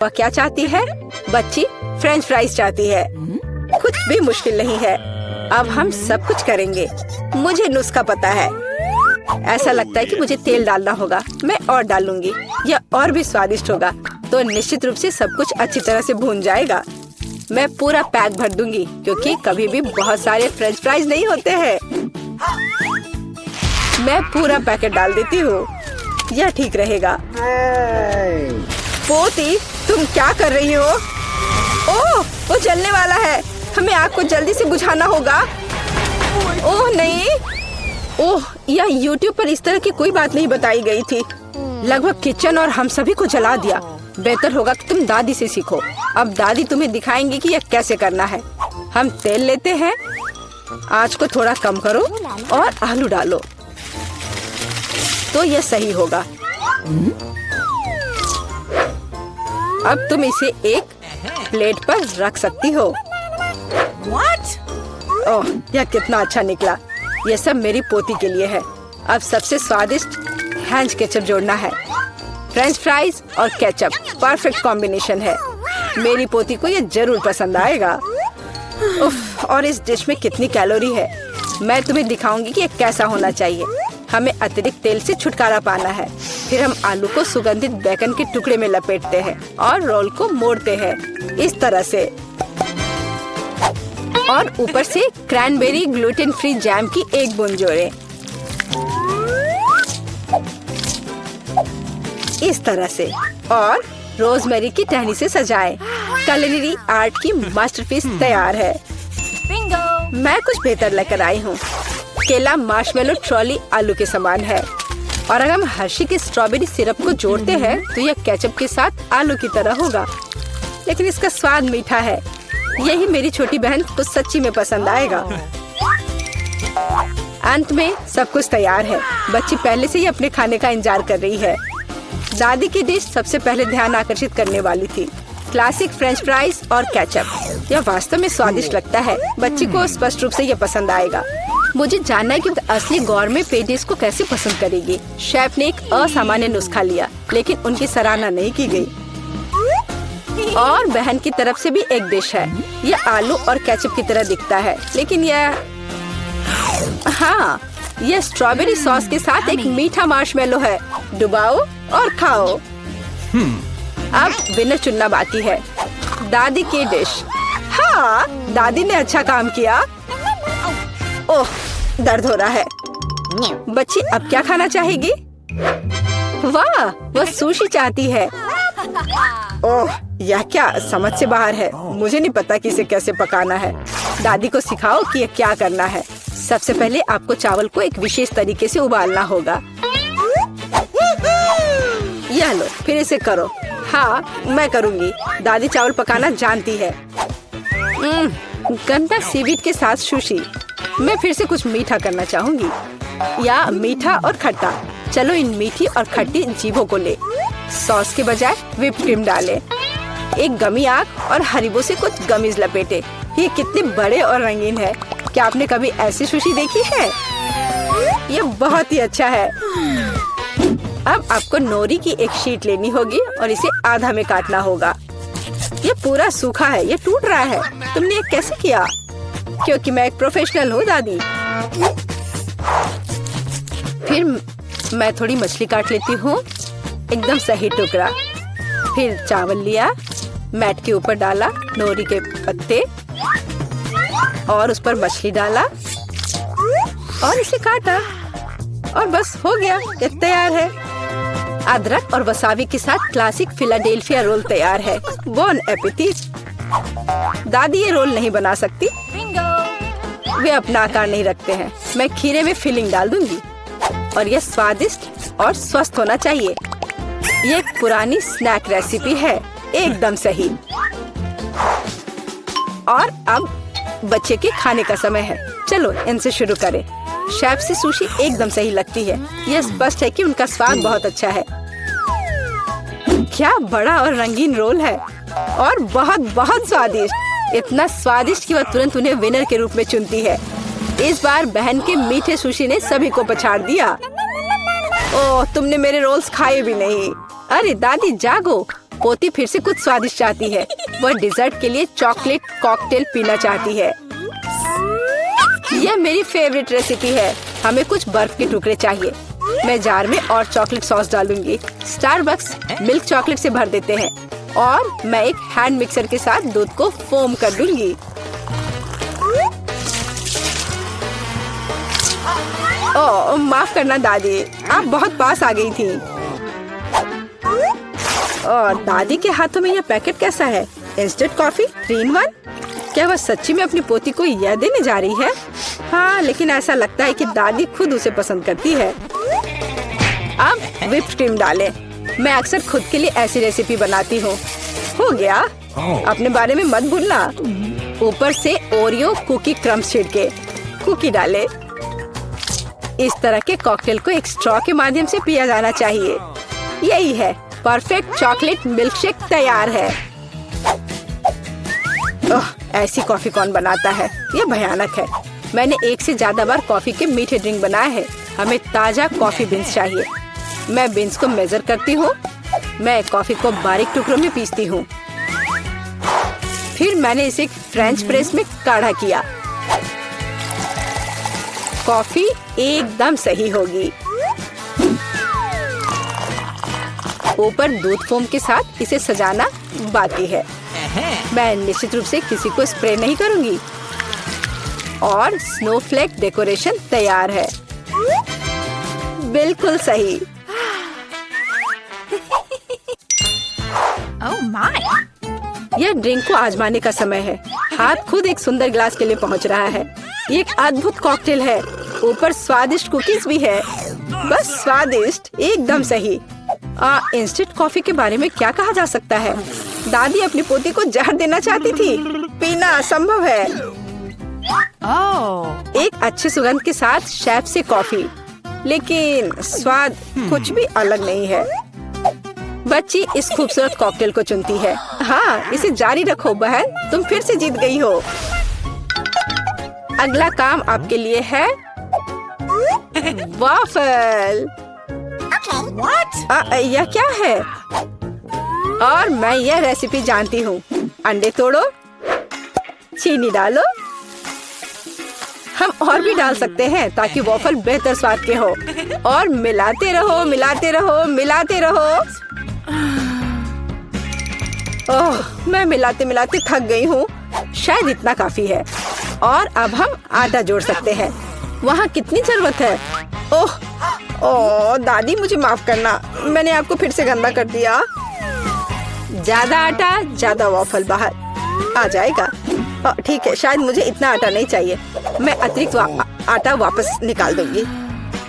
वह क्या चाहती है? बच्ची फ्रेंच फ्राइज चाहती है। कुछ भी मुश्किल नहीं है, अब हम सब कुछ करेंगे। मुझे नुस्खा पता है। ऐसा लगता है कि मुझे तेल डालना होगा। मैं और डालूंगी, यह और भी स्वादिष्ट होगा। तो निश्चित रूप से सब कुछ अच्छी तरह से भून जाएगा। मैं पूरा पैक भर दूंगी क्योंकि कभी भी बहुत सारे फ्रेंच फ्राइज नहीं होते हैं। मैं पूरा पैकेट डाल देती हूँ, यह ठीक रहेगा। पोती, तुम क्या कर रही हो? ओह, वो जलने वाला है। हमें आग को जल्दी से बुझाना होगा। ओह नहीं, ओह, यह YouTube पर इस तरह की कोई बात नहीं बताई गई थी। लगभग किचन और हम सभी को जला दिया। बेहतर होगा कि तुम दादी से सीखो। अब दादी तुम्हें दिखाएंगी कि यह कैसे करना है। हम तेल लेते हैं, आंच को थोड़ा कम करो और आलू डालो तो यह सही होगा। अब तुम इसे एक प्लेट पर रख सकती हो। ओह, यह कितना अच्छा निकला। यह सब मेरी पोती के लिए है। अब सबसे स्वादिष्ट हैंच केचप जोड़ना है। फ्रेंच फ्राइज और केचप परफेक्ट कॉम्बिनेशन है। मेरी पोती को यह जरूर पसंद आएगा। उफ, और इस डिश में कितनी कैलोरी है। मैं तुम्हें दिखाऊंगी कि यह कैसा होना चाहिए। हमें अतिरिक्त तेल से छुटकारा पाना है। फिर हम आलू को सुगंधित बेकन के टुकड़े में लपेटते हैं और रोल को मोड़ते हैं इस तरह से। और ऊपर से क्रैनबेरी ग्लूटेन फ्री जैम की एक बूंद जोड़ें। इस तरह से, और रोजमेरी की टहनी से सजाएं। culinary आर्ट की मास्टरपीस तैयार है। मैं कुछ बेहतर लेकर आई हूँ। केला मार्शमेलो ट्रॉली आलू के समान है, और अगर हम हर्शी के स्ट्रॉबेरी सिरप को जोड़ते हैं तो यह केचप के साथ आलू की तरह होगा, लेकिन इसका स्वाद मीठा है। यही मेरी छोटी बहन को सच्ची में पसंद आएगा। अंत में सब कुछ तैयार है। बच्ची पहले से ही अपने खाने का इंतजार कर रही है। दादी की डिश सबसे पहले ध्यान आकर्षित करने वाली थी। क्लासिक फ्रेंच फ्राइज और केचप। यह वास्तव में स्वादिष्ट लगता है। बच्ची को स्पष्ट रूप से यह पसंद आएगा। मुझे जानना है कि असली गौरमे पेडिस को कैसे पसंद करेगी। शेफ ने एक असामान्य नुस्खा लिया, लेकिन उनकी सराहना नहीं की गई। और बहन की तरफ से भी एक डिश है। यह आलू और केचप की तरह दिखता है, लेकिन हाँ, यह स्ट्रॉबेरी सॉस के साथ एक मीठा मार्शमेलो है। डुबाओ और खाओ। अब विनर चुनना बाकी है। दादी की डिश। हाँ, दादी ने अच्छा काम किया। ओह, दर्द हो रहा है। बच्ची अब क्या खाना चाहेगी? वाह, वह सुशी चाहती है। ओह, यह क्या समझ से बाहर है। मुझे नहीं पता कि इसे कैसे पकाना है। दादी को सिखाओ कि यह क्या करना है। सबसे पहले आपको चावल को एक विशेष तरीके से उबालना होगा। यह लो, फिर इसे करो। हाँ, मैं करूँगी। दादी चावल पकाना जानती है। गंदा सीवीड के साथ सुशी। मैं फिर से कुछ मीठा करना चाहूँगी, या मीठा और खट्टा। चलो इन मीठी और खट्टी जीभों को ले। सॉस के बजाय व्हिप्ड क्रीम डालें। एक गमी आग और हरीबो से कुछ गमीज लपेटे। ये कितने बड़े और रंगीन है। क्या आपने कभी ऐसी सुशी देखी है? ये बहुत ही अच्छा है। अब आपको नोरी की एक शीट लेनी होगी और इसे आधा में काटना होगा। ये पूरा सूखा है, ये टूट रहा है। तुमने ये कैसे किया? क्योंकि मैं एक प्रोफेशनल हूँ दादी। फिर मैं थोड़ी मछली काट लेती हूँ, एकदम सही टुकड़ा। फिर चावल लिया, मैट के ऊपर डाला, नोरी के पत्ते और उस पर मछली डाला और इसे काटा, और बस हो गया, ये तैयार है। अदरक और वसाबी के साथ क्लासिक फिलाडेल्फिया रोल तैयार है। Bone appétit. दादी ये रोल नहीं बना सकती, वे अपना आकार नहीं रखते हैं। मैं खीरे में फिलिंग डाल दूंगी और यह स्वादिष्ट और स्वस्थ होना चाहिए। ये एक पुरानी स्नैक रेसिपी है, एकदम सही। और अब बच्चे के खाने का समय है। चलो इनसे शुरू करें। शेफ से सुशी एकदम सही लगती है। यह स्पष्ट है कि उनका स्वाद बहुत अच्छा है। क्या बड़ा और रंगीन रोल है, और बहुत बहुत स्वादिष्ट। इतना स्वादिष्ट कि वह तुरंत उन्हें विनर के रूप में चुनती है। इस बार बहन के मीठे सुशी ने सभी को पछाड़ दिया। ओह, तुमने मेरे रोल्स खाए भी नहीं। अरे दादी जागो, पोती फिर से कुछ स्वादिष्ट चाहती है। वह डिजर्ट के लिए चॉकलेट कॉकटेल पीना चाहती है। यह मेरी फेवरेट रेसिपी है। हमें कुछ बर्फ के टुकड़े चाहिए। मैं जार में और चॉकलेट सॉस डालूंगी। स्टारबक्स मिल्क चॉकलेट से भर देते हैं और मैं एक हैंड मिक्सर के साथ दूध को फोम कर दूंगी। ओह, माफ करना दादी, आप बहुत पास आ गई थी। और दादी के हाथों में यह पैकेट कैसा है? Instant coffee 3 in 1? क्या वह सच्ची में अपनी पोती को यह देने जा रही है? हाँ, लेकिन ऐसा लगता है कि दादी खुद उसे पसंद करती है। अब व्हिप्ड क्रीम डालें। मैं अक्सर खुद के लिए ऐसी रेसिपी बनाती हूँ। हो गया। अपने बारे में मत भूलना। ऊपर से ओरियो कुकी क्रम्स छिड़के। कुकी डालें। इस तरह के कॉकटेल को एक स्ट्रॉ के माध्यम से पिया जाना चाहिए। यही है, परफेक्ट चॉकलेट मिल्कशेक तैयार है। ओह, ऐसी कॉफी कौन बनाता है? यह भयानक है। मैंने 1 से ज्यादा बार कॉफी के मीठे ड्रिंक बनाए हैं। हमें ताजा कॉफी बीन्स चाहिए। मैं बीन्स को मेजर करती हूँ। मैं कॉफी को बारीक टुकड़ों में पीसती हूँ। फिर मैंने इसे फ्रेंच प्रेस में काढ़ा किया। कॉफी एकदम सही होगी। ऊपर दूध फोम के साथ इसे सजाना बाकी है। मैं निश्चित रूप से किसी को स्प्रे नहीं करूंगी। और स्नोफ्लेक डेकोरेशन तैयार है। बिल्कुल सही। Oh my! यह ड्रिंक को आजमाने का समय है। हाथ खुद एक सुंदर गिलास के लिए पहुंच रहा है। ये एक अद्भुत कॉकटेल है। ऊपर स्वादिष्ट कुकीज भी है। बस स्वादिष्ट, एकदम सही। इंस्टेंट कॉफी के बारे में क्या कहा जा सकता है? दादी अपनी पोती को जहर देना चाहती थी। पीना असंभव है। एक अच्छी सुगंध के साथ शेफ से कॉफी, लेकिन स्वाद कुछ भी अलग नहीं है। बच्ची इस खूबसूरत कॉकटेल को चुनती है। हाँ, इसे जारी रखो बहन, तुम फिर से जीत गई हो। अगला काम आपके लिए है वाफल। यह क्या है? और मैं यह रेसिपी जानती हूँ। अंडे तोड़ो, चीनी डालो। हम और भी डाल सकते हैं ताकि वॉफल बेहतर स्वाद के हो। और मिलाते रहो, मिलाते रहो, मिलाते रहो। ओह, मैं मिलाते मिलाते थक गई हूँ। शायद इतना काफी है। और अब हम आटा जोड़ सकते हैं। वहाँ कितनी जरूरत है? ओह दादी, मुझे माफ करना, मैंने आपको फिर से गंदा कर दिया। ज्यादा आटा, ज्यादा वॉफल बाहर आ जाएगा। ठीक है, शायद मुझे इतना आटा नहीं चाहिए। मैं अतिरिक्त आटा वापस निकाल दूंगी।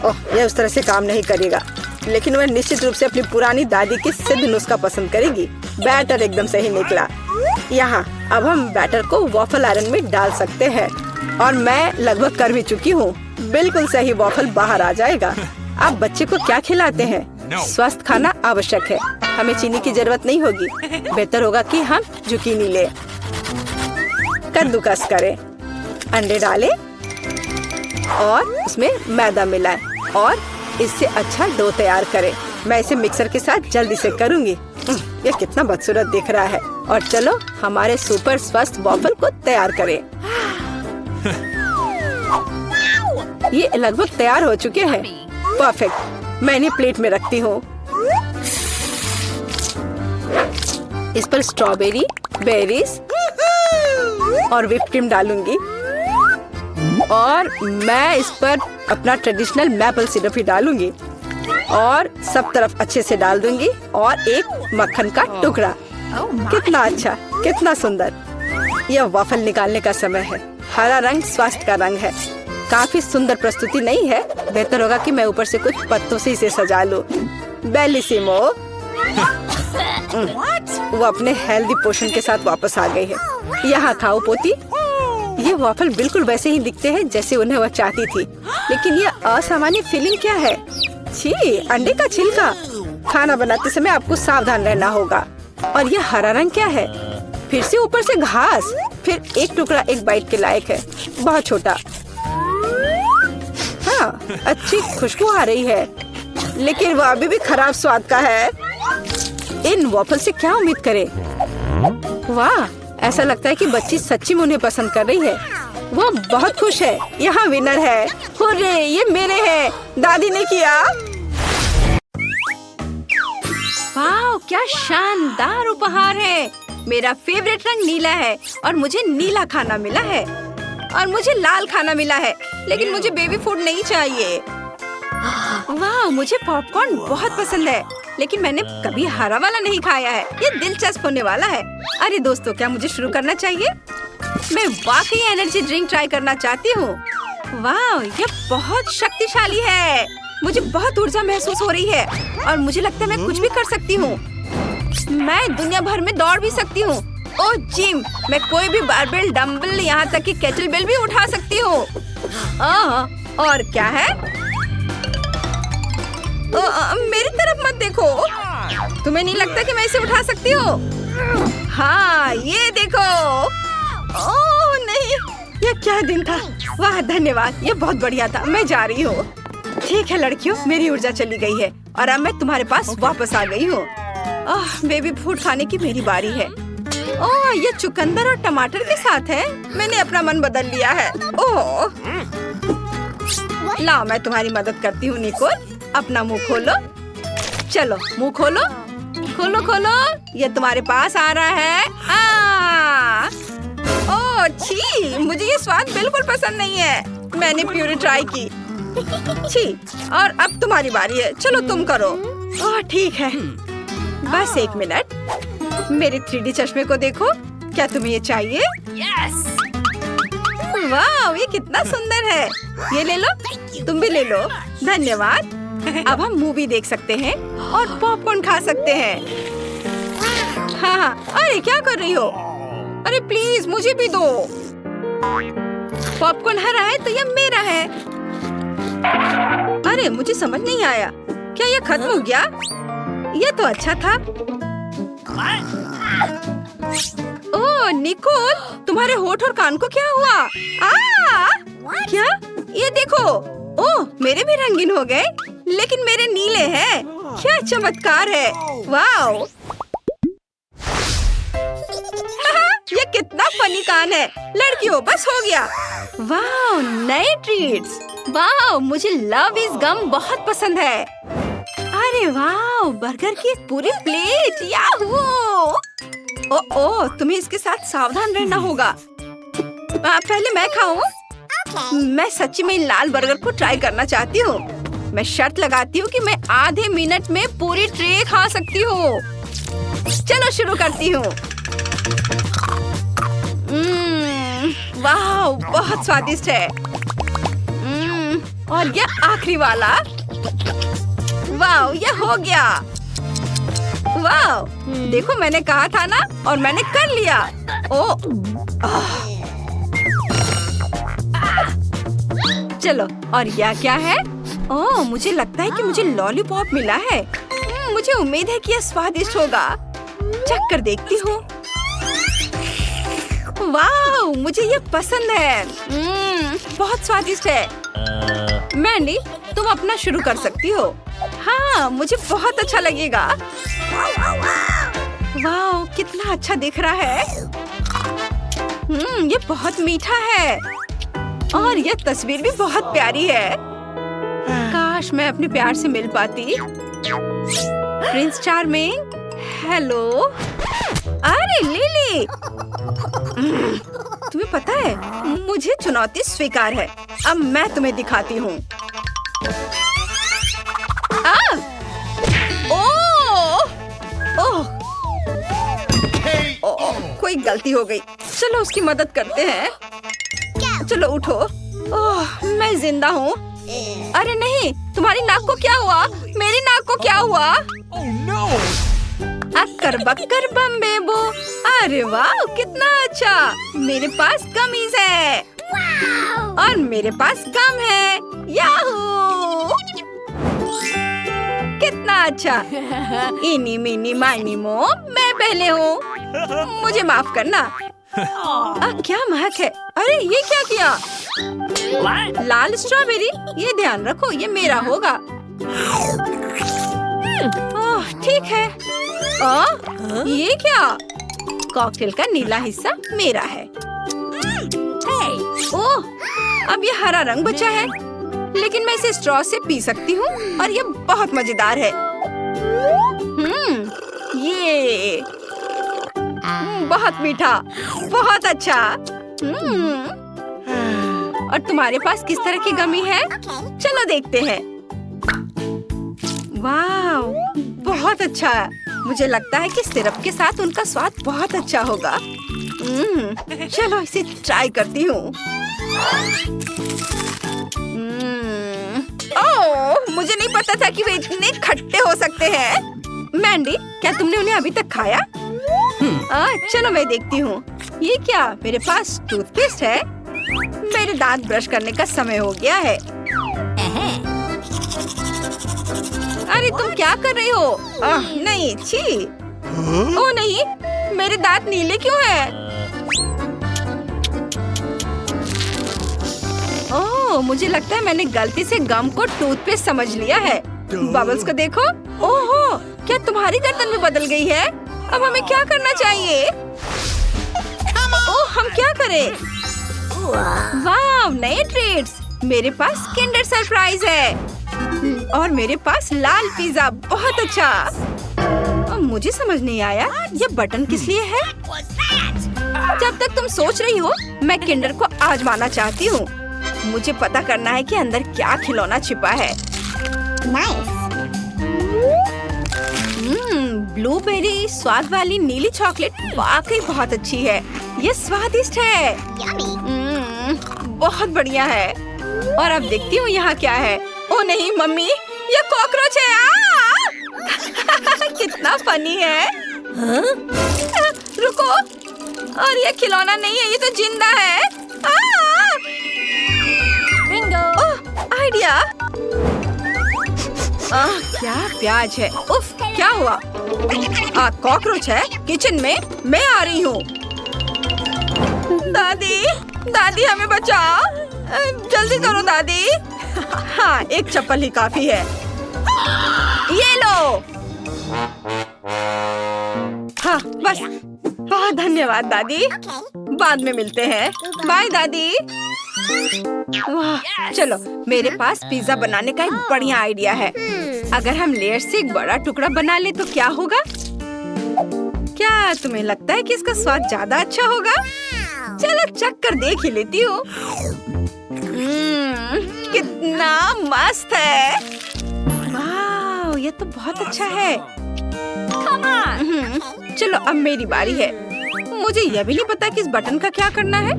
ओह, यह उस तरह से काम नहीं करेगा, लेकिन वह निश्चित रूप से अपनी पुरानी दादी की सिद्ध नुस्खा पसंद करेगी। बैटर एकदम सही निकला। यहाँ अब हम बैटर को वॉफल आयरन में डाल सकते हैं। और मैं लगभग कर भी चुकी हूँ। बिल्कुल सही वॉफल बाहर आ जाएगा। आप बच्चे को क्या खिलाते हैं? स्वस्थ खाना आवश्यक है। हमें चीनी की जरूरत नहीं होगी। बेहतर होगा कि हम जुकीनी ले। कद्दूकस करें, अंडे डालें और उसमें मैदा मिलाएं और इससे अच्छा डो तैयार करें। मैं इसे मिक्सर के साथ जल्दी से करूंगी। यह कितना बदसूरत दिख रहा है। और चलो हमारे सुपर स्वस्थ वॉफल को तैयार करें। ये लगभग तैयार हो चुके हैं। परफेक्ट। मैं इन्हें प्लेट में रखती हूँ। इस पर स्ट्रॉबेरी, बेरीज और व्हिप्ड क्रीम डालूंगी। और मैं इस पर अपना ट्रेडिशनल मैपल सिरप ही डालूंगी और सब तरफ अच्छे से डाल दूंगी। और एक मक्खन का टुकड़ा। कितना अच्छा, कितना सुंदर। यह वॉफल निकालने का समय है। हरा रंग स्वास्थ्य का रंग है। काफी सुंदर प्रस्तुति नहीं है? बेहतर होगा कि मैं ऊपर से कुछ पत्तों से इसे सजा लूं। बेलिसिमो। वो अपने हेल्दी पोषण के साथ वापस आ गई है। यहाँ खाओ पोती। ये वॉफल बिल्कुल वैसे ही दिखते हैं जैसे उन्हें वह चाहती थी, लेकिन ये असामान्य फीलिंग क्या है? छी, अंडे का छिलका। खाना बनाते समय आपको सावधान रहना होगा। और ये हरा रंग क्या है? फिर से ऊपर से घास। फिर एक टुकड़ा एक बाइट के लायक है, बहुत छोटा। हाँ, अच्छी खुशबू आ रही है, लेकिन वो अभी भी खराब स्वाद का है। इन वॉफल से क्या उम्मीद करे। वाह, ऐसा लगता है कि बच्ची सच्ची में उन्हें पसंद कर रही है। वो बहुत खुश है। यहाँ विनर है। हुर्रे, ये मेरे हैं। दादी ने किया। वाह, क्या शानदार उपहार है। मेरा फेवरेट रंग नीला है और मुझे नीला खाना मिला है और मुझे लाल खाना मिला है, लेकिन मुझे बेबी फूड नहीं चाहिए। वाह, मुझे पॉपकॉर्न बहुत पसंद है, लेकिन मैंने कभी हरा वाला नहीं खाया है। ये दिलचस्प होने वाला है। अरे दोस्तों, क्या मुझे शुरू करना चाहिए? मैं वाकई एनर्जी ड्रिंक ट्राई करना चाहती हूँ। वाह, ये बहुत शक्तिशाली है। मुझे बहुत ऊर्जा महसूस हो रही है और मुझे लगता है मैं कुछ भी कर सकती हूँ। मैं दुनिया भर में दौड़ भी सकती हूँ। ओह जिम, मैं कोई भी बारबेल, डंबल, यहाँ तक कि केटल बेल भी उठा सकती हूँ। और क्या है? मेरी तरफ मत देखो। तुम्हें नहीं लगता कि मैं इसे उठा सकती हूँ? हाँ, ये देखो। ओह नहीं, ये क्या दिन था। वाह, धन्यवाद, ये बहुत बढ़िया था। मैं जा रही हूँ। ठीक है लड़कियों, मेरी ऊर्जा चली गई है और अब मैं तुम्हारे पास वापस आ गई हूँ। बेबी फूड खाने की मेरी बारी है। ओह, ये चुकंदर और टमाटर के साथ है। मैंने अपना मन बदल लिया है। ओह, लाओ, मैं तुम्हारी मदद करती हूँ। निकोल, अपना मुंह खोलो। चलो, मुंह खोलो। खोलो खोलो, ये तुम्हारे पास आ रहा है। ओह छी, मुझे ये स्वाद बिल्कुल पसंद नहीं है। मैंने प्यूरी ट्राई की। छी, और अब तुम्हारी बारी है। चलो तुम करो। ओह ठीक है, बस 1 मिनट। मेरे 3D चश्मे को देखो। क्या तुम्हें ये चाहिए? यस। वाह, ये कितना सुंदर है। ये ले लो, तुम भी ले लो। धन्यवाद। अब हम मूवी देख सकते हैं और पॉपकॉर्न खा सकते हैं। हाँ, अरे क्या कर रही हो? अरे प्लीज मुझे भी दो। पॉपकॉर्न हरा है तो ये मेरा है। अरे मुझे समझ नहीं आया, क्या ये खत्म हो गया? ये तो अच्छा था। ओह निकोल, तुम्हारे होठ और कान को क्या हुआ? क्या? ये देखो। ओह, मेरे भी रंगीन हो गए, लेकिन मेरे नीले हैं। क्या चमत्कार है। वाओ, ये कितना फनी कान है। लड़कियों, बस हो गया। वाओ, नए ट्रीट्स। वाओ, मुझे लव इज गम बहुत पसंद है। अरे वाओ, बर्गर की एक पूरी प्लेट। याहू! ओह, तुम्हें इसके साथ सावधान रहना होगा। पहले मैं खाऊं? मैं सच्ची में लाल बर्गर को ट्राई करना चाहती हूँ। मैं शर्त लगाती हूँ कि मैं आधे मिनट में पूरी ट्रे खा सकती हूँ। चलो शुरू करती हूँ। वाह, बहुत स्वादिष्ट है। और ये आखिरी वाला। वाह, ये हो गया। वाह, देखो मैंने कहा था ना, और मैंने कर लिया। चलो, और यह क्या है? ओह, मुझे लगता है कि मुझे लॉलीपॉप मिला है। मुझे उम्मीद है कि यह स्वादिष्ट होगा। चख कर देखती हूँ। वाह, मुझे ये पसंद है। बहुत स्वादिष्ट है। मैंडी, तुम अपना शुरू कर सकती हो। हाँ, मुझे बहुत अच्छा लगेगा। वाह, कितना अच्छा दिख रहा है। ये बहुत मीठा है और ये तस्वीर भी बहुत प्यारी है। काश मैं अपने प्यार से मिल पाती। Prince charming, hello. अरे लिली, तुम्हें पता है, मुझे चुनौती स्वीकार है। अब मैं तुम्हें दिखाती हूँ। कोई गलती हो गई। चलो उसकी मदद करते हैं। चलो उठो। ओह, मैं जिंदा हूँ। अरे नहीं, तुम्हारी नाक को क्या हुआ? मेरी नाक को क्या हुआ? अक्कर बक्कर बम्बेबो। अरे वाह, कितना अच्छा। मेरे पास कमीज है और मेरे पास गम है। याहू! कितना अच्छा। इनी मिनी माइनी मो, मैं पहले हूँ। मुझे माफ करना। क्या महक है। अरे ये क्या किया? लाल स्ट्रॉबेरी, ये ध्यान रखो, ये मेरा होगा। ओह ठीक है। ये क्या? कॉकटेल का नीला हिस्सा मेरा है। ओह, अब ये हरा रंग बचा है, लेकिन मैं इसे स्ट्रॉ से पी सकती हूँ और ये बहुत मजेदार है। ये बहुत मीठा, बहुत अच्छा। और तुम्हारे पास किस तरह की गमी है? चलो देखते हैं। वाह, बहुत अच्छा। मुझे लगता है कि सिरप के साथ उनका स्वाद बहुत अच्छा होगा। चलो इसे ट्राई करती हूँ। ओह, मुझे नहीं पता था कि वे इतने खट्टे हो सकते हैं। मैंडी, क्या तुमने उन्हें अभी तक खाया? चलो मैं देखती हूँ। ये क्या? मेरे पास टूथपेस्ट है। मेरे दांत ब्रश करने का समय हो गया है। अरे तुम क्या कर रही हो? नहीं, छी। ओह नहीं, मेरे दांत नीले क्यों हैं? ओह, मुझे लगता है मैंने गलती से गम को टूथपेस्ट समझ लिया है। बबल्स को देखो। ओहो, क्या तुम्हारी गर्दन भी बदल गई है? अब हमें क्या करना चाहिए? ओह, हम क्या करें? वाह, नए ट्रीट्स। मेरे पास किंडर सरप्राइज है और मेरे पास लाल पिज्जा। बहुत अच्छा। अब मुझे समझ नहीं आया, ये बटन किस लिए है? जब तक तुम सोच रही हो, मैं किंडर को आजमाना चाहती हूँ। मुझे पता करना है कि अंदर क्या खिलौना छिपा है। ब्लूबेरी स्वाद वाली नीली चॉकलेट वाकई बहुत अच्छी है। ये स्वादिष्ट है। बहुत बढ़िया है। और अब देखती हूँ यहाँ क्या है। ओ नहीं मम्मी, ये कॉकरोच है। कितना फनी है। रुको, और ये खिलौना नहीं है, ये तो जिंदा है। बिंगो। आइडिया। क्या प्याज है। उफ, क्या हुआ? कॉकरोच है किचन में। मैं आ रही हूँ। दादी, दादी हमें बचाओ। जल्दी करो दादी। हाँ, एक चप्पल ही काफी है। ये लो। हाँ बस। बहुत धन्यवाद दादी। बाद में मिलते हैं। बाय दादी। वाह, चलो मेरे पास पिज्जा बनाने का एक बढ़िया आइडिया है। अगर हम लेयर से एक बड़ा टुकड़ा बना ले तो क्या होगा? क्या तुम्हें लगता है कि इसका स्वाद ज्यादा अच्छा होगा? चलो चख कर देख ही लेती हूँ। कितना मस्त है। वाह, ये तो बहुत अच्छा है। चलो अब मेरी बारी है। मुझे यह भी नहीं पता कि इस बटन का क्या करना है।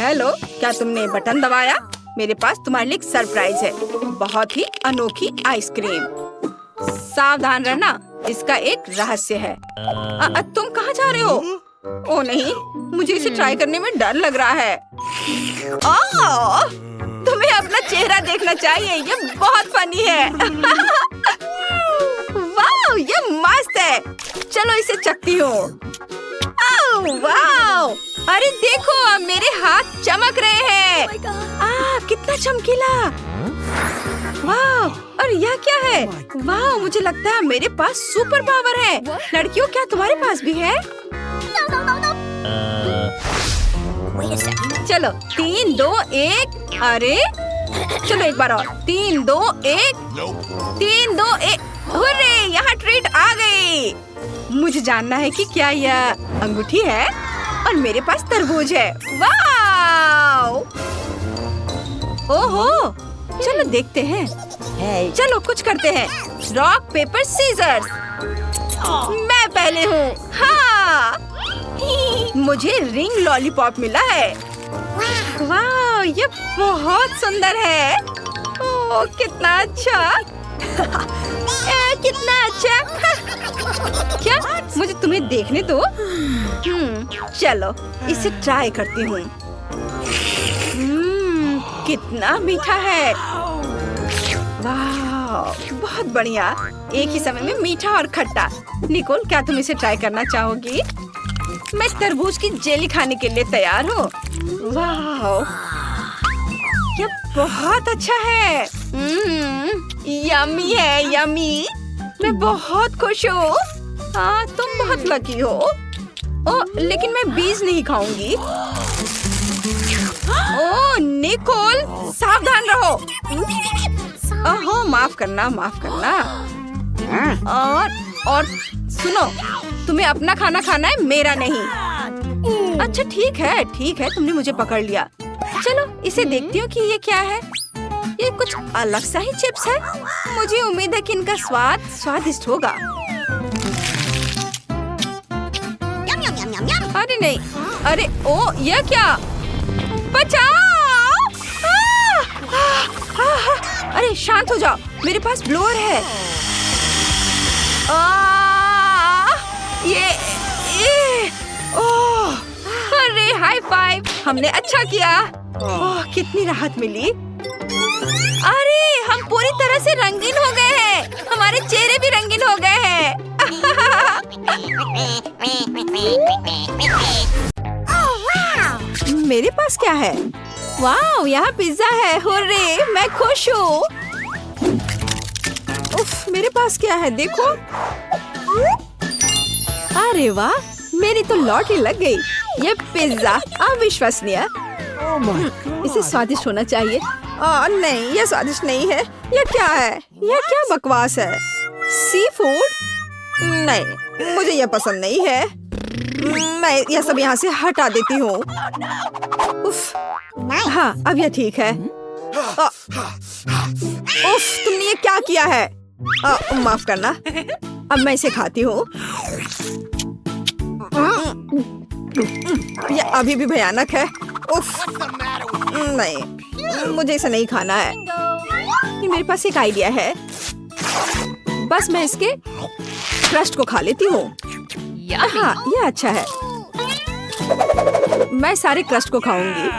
हेलो, क्या तुमने बटन दबाया? मेरे पास तुम्हारे लिए एक सरप्राइज है। बहुत ही अनोखी आइसक्रीम। सावधान रहना, इसका एक रहस्य है। तुम कहाँ जा रहे हो? ओ नहीं, मुझे इसे ट्राई करने में डर लग रहा है। तुम्हें अपना चेहरा देखना चाहिए, ये बहुत फनी है। वाह, ये मस्त है। चलो इसे चखती हूँ। वाह, अरे देखो, अब मेरे हाथ चमक रहे हैं। कितना चमकीला। वाह, और यह क्या है? वाह, मुझे लगता है मेरे पास सुपर पावर है। लड़कियों, क्या तुम्हारे पास भी है? चलो 3, 2, 1। अरे चलो एक बार और। 3, 2, 1। 3, 2, 1। हुर्रे, यहाँ ट्रीट आ गई। मुझे जानना है कि क्या यह अंगूठी है और मेरे पास तरबूज है। वाह! ओहो, चलो देखते हैं। चलो कुछ करते हैं। Rock paper scissors. मैं पहले हूँ। हाँ, मुझे रिंग लॉलीपॉप मिला है। वाह, ये बहुत सुंदर है। ओह, कितना अच्छा। कितना अच्छा। क्या? मुझे तुम्हें देखने दो। चलो इसे ट्राई करती हूँ। कितना मीठा है। वाह, बहुत बढ़िया। एक ही समय में मीठा और खट्टा। निकोल, क्या तुम इसे ट्राई करना चाहोगी? मैं तरबूज की जेली खाने के लिए तैयार हूँ। वाह, ये बहुत अच्छा है। यम्मी है, यम्मी। मैं बहुत खुश हूँ। हाँ, तुम बहुत लकी हो। ओ, लेकिन मैं बीज नहीं खाऊंगी। ओ निकोल, सावधान रहो। ओहो, माफ करना, माफ करना। और सुनो, तुम्हें अपना खाना खाना है, मेरा नहीं। अच्छा ठीक है, तुमने मुझे पकड़ लिया। चलो इसे देखती हूँ कि ये क्या है। ये कुछ अलग सा ही चिप्स है। मुझे उम्मीद है कि इनका स्वाद स्वादिष्ट होगा। अरे नहीं, अरे ओ, यह क्या? बचाओ! अरे शांत हो जाओ, मेरे पास ब्लोअर है। ओह, अरे हाई फाइव, हमने अच्छा किया। ओह, कितनी राहत मिली। अरे हम पूरी तरह से रंगीन हो गए हैं। हमारे चेहरे भी रंगीन हो गए हैं। मेरे पास क्या है? वाह, यहाँ पिज्जा है। हुर्रे, मैं खुश हूँ। उफ, मेरे पास क्या है देखो। अरे वाह, मेरी तो लॉटरी लग गई। ये पिज्जा अविश्वसनीय। इसे स्वादिष्ट होना चाहिए। नहीं, ये स्वादिष्ट नहीं है। ये क्या है? ये क्या बकवास है? Sea food? नहीं, मुझे ये पसंद नहीं है। मैं यह सब यहाँ से हटा देती हूँ। उफ, हाँ, अब यह ठीक है। उफ, तुमने ये क्या किया है? माफ करना, अब मैं इसे खाती हूँ। ये अभी भी भयानक है। उफ, नहीं, मुझे इसे नहीं खाना है। मेरे पास एक आइडिया है। बस मैं इसके क्रस्ट को खा लेती हूँ। हाँ, ये अच्छा है। मैं सारे क्रस्ट को खाऊंगी।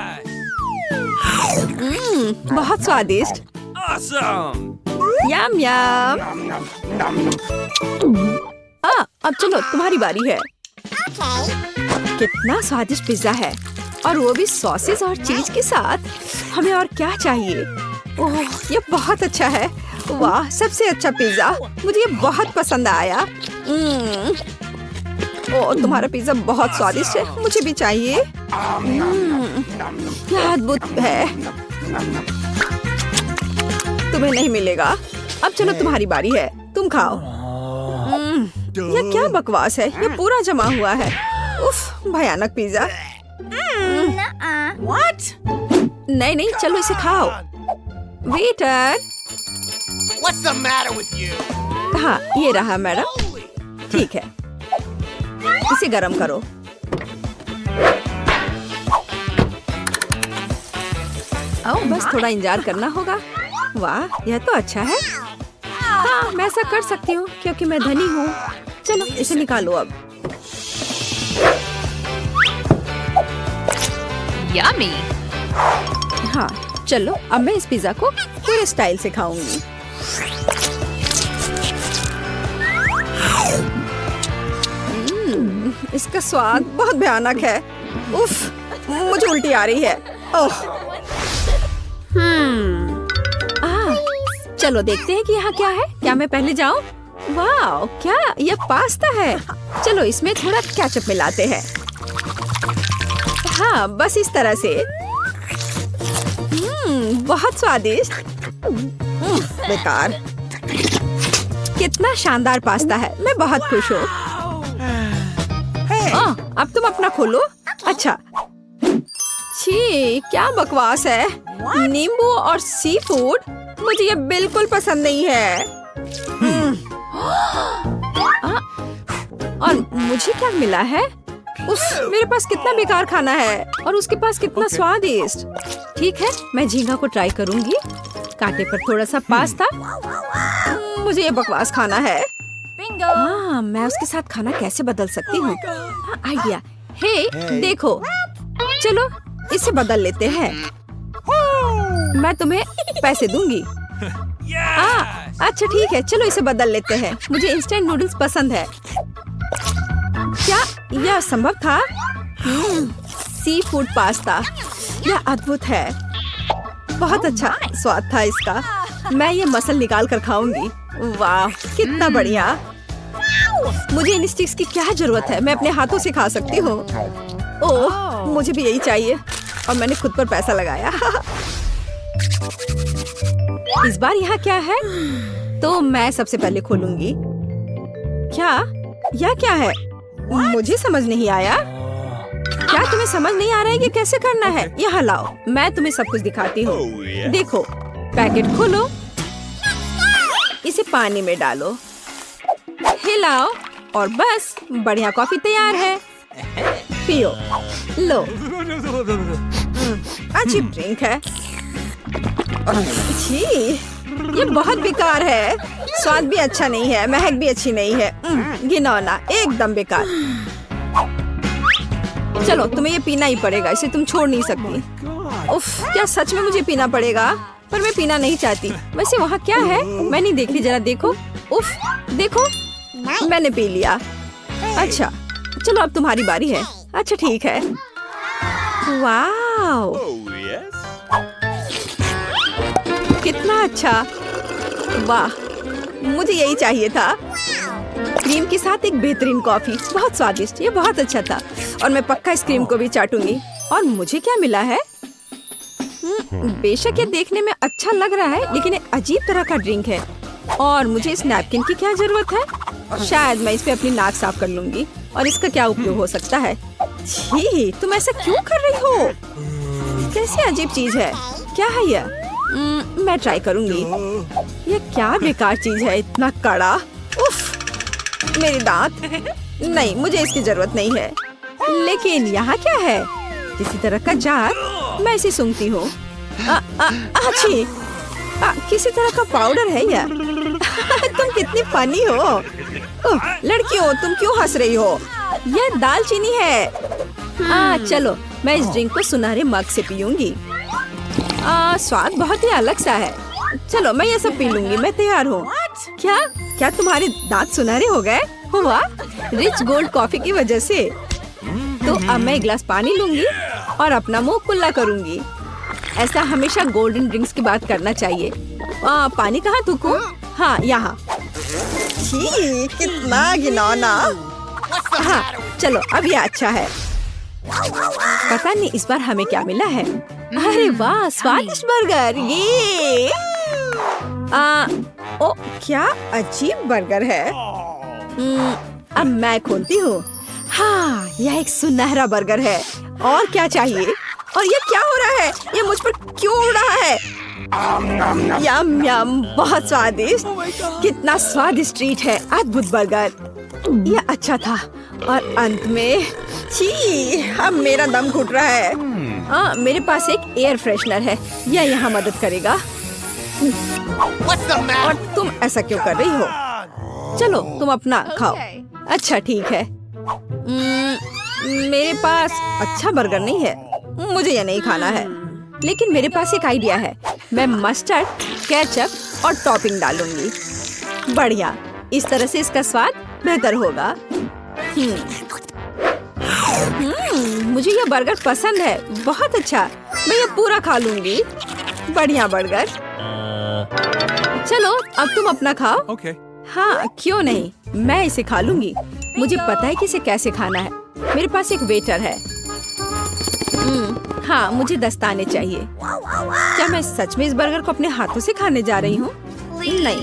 बहुत स्वादिष्ट। यम यम। अब चलो, तुम्हारी बारी है। कितना स्वादिष्ट पिज्जा है, और वो भी सॉसेस और चीज के साथ। हमें और क्या चाहिए? ओह, ये बहुत अच्छा है। वाह, सबसे अच्छा पिज्जा। मुझे ये बहुत पसंद आया। ओह, तुम्हारा पिज्जा बहुत स्वादिष्ट है। मुझे भी चाहिए। यह अद्भुत है। तुम्हें नहीं मिलेगा। अब चलो, तुम्हारी बारी है। तुम खाओ। यह क्या बकवास है? ये पूरा जमा हुआ है। उफ, भयानक पिज्जा। नहीं, चलो इसे खाओ। Waiter. What's the matter with you? हाँ, ये रहा मैडम। ठीक है, इसे गरम करो। बस थोड़ा इंतजार करना होगा। वाह, यह तो अच्छा है। हाँ, मैं ऐसा कर सकती हूँ क्योंकि मैं धनी हूँ। चलो इसे निकालो अब। Yummy. हाँ, चलो अब मैं इस पिज्जा को पूरे स्टाइल से खाऊंगी। इसका स्वाद बहुत भयानक है। उफ, मुझे उल्टी आ रही है। ओह। चलो देखते हैं कि यहाँ क्या है। क्या मैं पहले जाऊँ? वाह, क्या ये पास्ता है। चलो इसमें थोड़ा केचप मिलाते हैं। हाँ, बस इस तरह से। बहुत स्वादिष्ट। बेकार। कितना शानदार पास्ता है। मैं बहुत खुश हूँ। अब तुम अपना खोलो। अच्छा। छी, क्या बकवास है। नींबू और सी फूड, मुझे ये बिल्कुल पसंद नहीं है। और मुझे क्या मिला है? मेरे पास कितना बेकार खाना है, और उसके पास कितना स्वादिष्ट। ठीक है, मैं झींगा को ट्राई करूंगी। कांटे पर थोड़ा सा पास्ता। मुझे ये बकवास खाना है। हाँ, मैं उसके साथ खाना कैसे बदल सकती हूँ? आइडिया। हे, देखो, चलो इसे बदल लेते हैं। मैं तुम्हें पैसे दूंगी। अच्छा ठीक है, चलो इसे बदल लेते हैं। मुझे इंस्टेंट नूडल्स पसंद है। क्या यह संभव था? सी फूड पास्ता, यह अद्भुत है। बहुत अच्छा स्वाद था इसका। मैं ये मसल निकाल कर खाऊंगी। वाह कितना बढ़िया। मुझे इन स्टिक्स की क्या जरूरत है, मैं अपने हाथों से खा सकती हूँ। ओह मुझे भी यही चाहिए और मैंने खुद पर पैसा लगाया। इस बार यहाँ क्या है? तो मैं सबसे पहले खोलूंगी। क्या? यह क्या है? मुझे समझ नहीं आया। क्या तुम्हें समझ नहीं आ रहा है कि कैसे करना है? यहाँ लाओ, मैं तुम्हें सब कुछ दिखाती हूँ। देखो, पैकेट खोलो, इसे पानी में डालो, हिलाओ और बस बढ़िया कॉफी तैयार है। पियो, लो। अच्छी ड्रिंक है। छी, ये बहुत बेकार है। स्वाद भी अच्छा नहीं है, महक भी अच्छी नहीं है। घिनौना, एकदम बेकार। चलो तुम्हें ये पीना ही पड़ेगा, इसे तुम छोड़ नहीं सकती। उफ, क्या सच में मुझे पीना पड़ेगा? पर मैं पीना नहीं चाहती। वैसे वहाँ क्या है? मैं नहीं देख रही, जरा देखो। उफ, देखो, मैंने पी लिया। अच्छा, चलो अब तुम्हारी बारी है। अच्छा ठीक है। वाव, कितना अच्छा। वाह, मुझे यही चाहिए था। क्रीम के साथ एक बेहतरीन कॉफी, बहुत स्वादिष्ट। ये बहुत अच्छा था और मैं पक्का इस क्रीम को भी चाटूंगी। और मुझे क्या मिला है? बेशक ये देखने में अच्छा लग रहा है, लेकिन एक अजीब तरह का ड्रिंक है। और मुझे इस नैपकिन की क्या जरूरत है? शायद मैं इस पे अपनी नाक साफ कर लूंगी। और इसका क्या उपयोग हो सकता है? छी, तुम ऐसा क्यों कर रही हो? कैसी अजीब चीज है। क्या है यह? मैं ट्राई करूंगी। ये क्या बेकार चीज है, इतना कड़ा। उफ, मेरे दांत। नहीं, मुझे इसकी जरूरत नहीं है। लेकिन यहाँ क्या है? किसी तरह का जार। मैं इसे सूंघती हूँ। अच्छी, किसी तरह का पाउडर है यह। तुम कितनी फनी हो। लड़कियों, तुम क्यों हंस रही हो? यह दालचीनी है। चलो मैं इस ड्रिंक को सुनहरे मग से पीऊंगी। स्वाद बहुत ही अलग सा है। चलो मैं ये सब पी लूंगी, मैं तैयार हूँ। क्या? क्या तुम्हारे दांत सुनहरे हो गए? वाह, रिच गोल्ड कॉफी की वजह से। तो अब मैं एक गिलास पानी लूंगी और अपना मुंह कुल्ला करूंगी। ऐसा हमेशा गोल्डन ड्रिंक्स की बात करना चाहिए। पानी कहाँ थूकूं? हाँ, यहाँ। छी, कितना घिनौना। हाँ, चलो अब ये अच्छा है। पता नहीं इस बार हमें क्या मिला है। अरे वाह, स्वादिष्ट बर्गर। ये ओ, क्या अजीब बर्गर है। अब मैं खोलती हूँ। हाँ, यह एक सुनहरा बर्गर है। और क्या चाहिए? और ये क्या हो रहा है? ये मुझ पर क्यों उड़ रहा है? यम यम, बहुत स्वादिष्ट। कितना स्वादिष्ट ट्रीट है। अद्भुत बर्गर। यह अच्छा था। और अंत में, छी, अब मेरा दम घुट रहा है। मेरे पास एक एयर फ्रेशनर है, यह यहाँ मदद करेगा। और तुम ऐसा क्यों कर रही हो? चलो तुम अपना खाओ। अच्छा ठीक है। मेरे पास अच्छा बर्गर नहीं है, मुझे यह नहीं खाना है। लेकिन मेरे पास एक आइडिया है। मैं मस्टर्ड, केचप और टॉपिंग डालूंगी। बढ़िया, इस तरह से इसका स्वाद बेहतर होगा। मुझे यह बर्गर पसंद है, बहुत अच्छा। मैं ये पूरा खा लूंगी। बढ़िया बर्गर। चलो अब तुम अपना खाओ। Okay. हाँ, क्यों नहीं, मैं इसे खा लूंगी। मुझे पता है कि इसे कैसे खाना है। मेरे पास एक वेटर है। हाँ, मुझे दस्ताने चाहिए। क्या मैं सच में इस बर्गर को अपने हाथों से खाने जा रही हूँ? नहीं,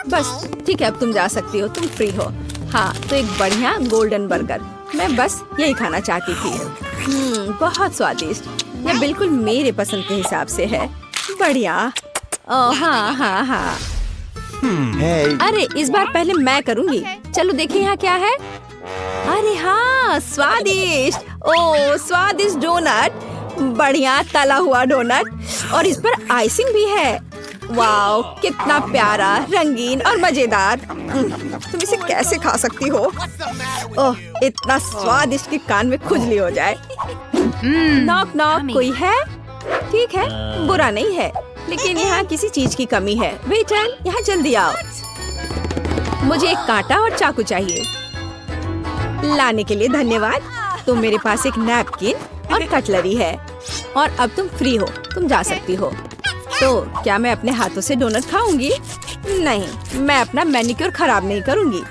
बस ठीक है, अब तुम जा सकती हो, तुम फ्री हो। हाँ, तो एक बढ़िया गोल्डन बर्गर। मैं बस यही खाना चाहती थी। बहुत स्वादिष्ट। यह बिल्कुल मेरे पसंद के हिसाब से है। बढ़िया। ओह हाँ हाँ हाँ। अरे इस बार पहले मैं करूँगी। चलो देखिए यहाँ क्या है। अरे हाँ, स्वादिष्ट। ओह स्वादिष्ट डोनट। बढ़िया तला हुआ डोनट और इस पर आइसिंग भी है। वाओ, कितना प्यारा, रंगीन और मजेदार। तुम इसे कैसे खा सकती हो? ओह, इतना स्वादिष्ट कि कान में खुजली हो जाए। नॉक नॉक, कोई है? ठीक है, बुरा नहीं है, लेकिन यहाँ किसी चीज की कमी है। वेटर, यहाँ जल्दी आओ। मुझे एक कांटा और चाकू चाहिए। लाने के लिए धन्यवाद। तो मेरे पास एक नैपकिन और कटलरी है और अब तुम फ्री हो, तुम जा सकती हो। तो क्या मैं अपने हाथों से डोनट खाऊंगी? नहीं, मैं अपना मैनिक्योर खराब नहीं करूंगी।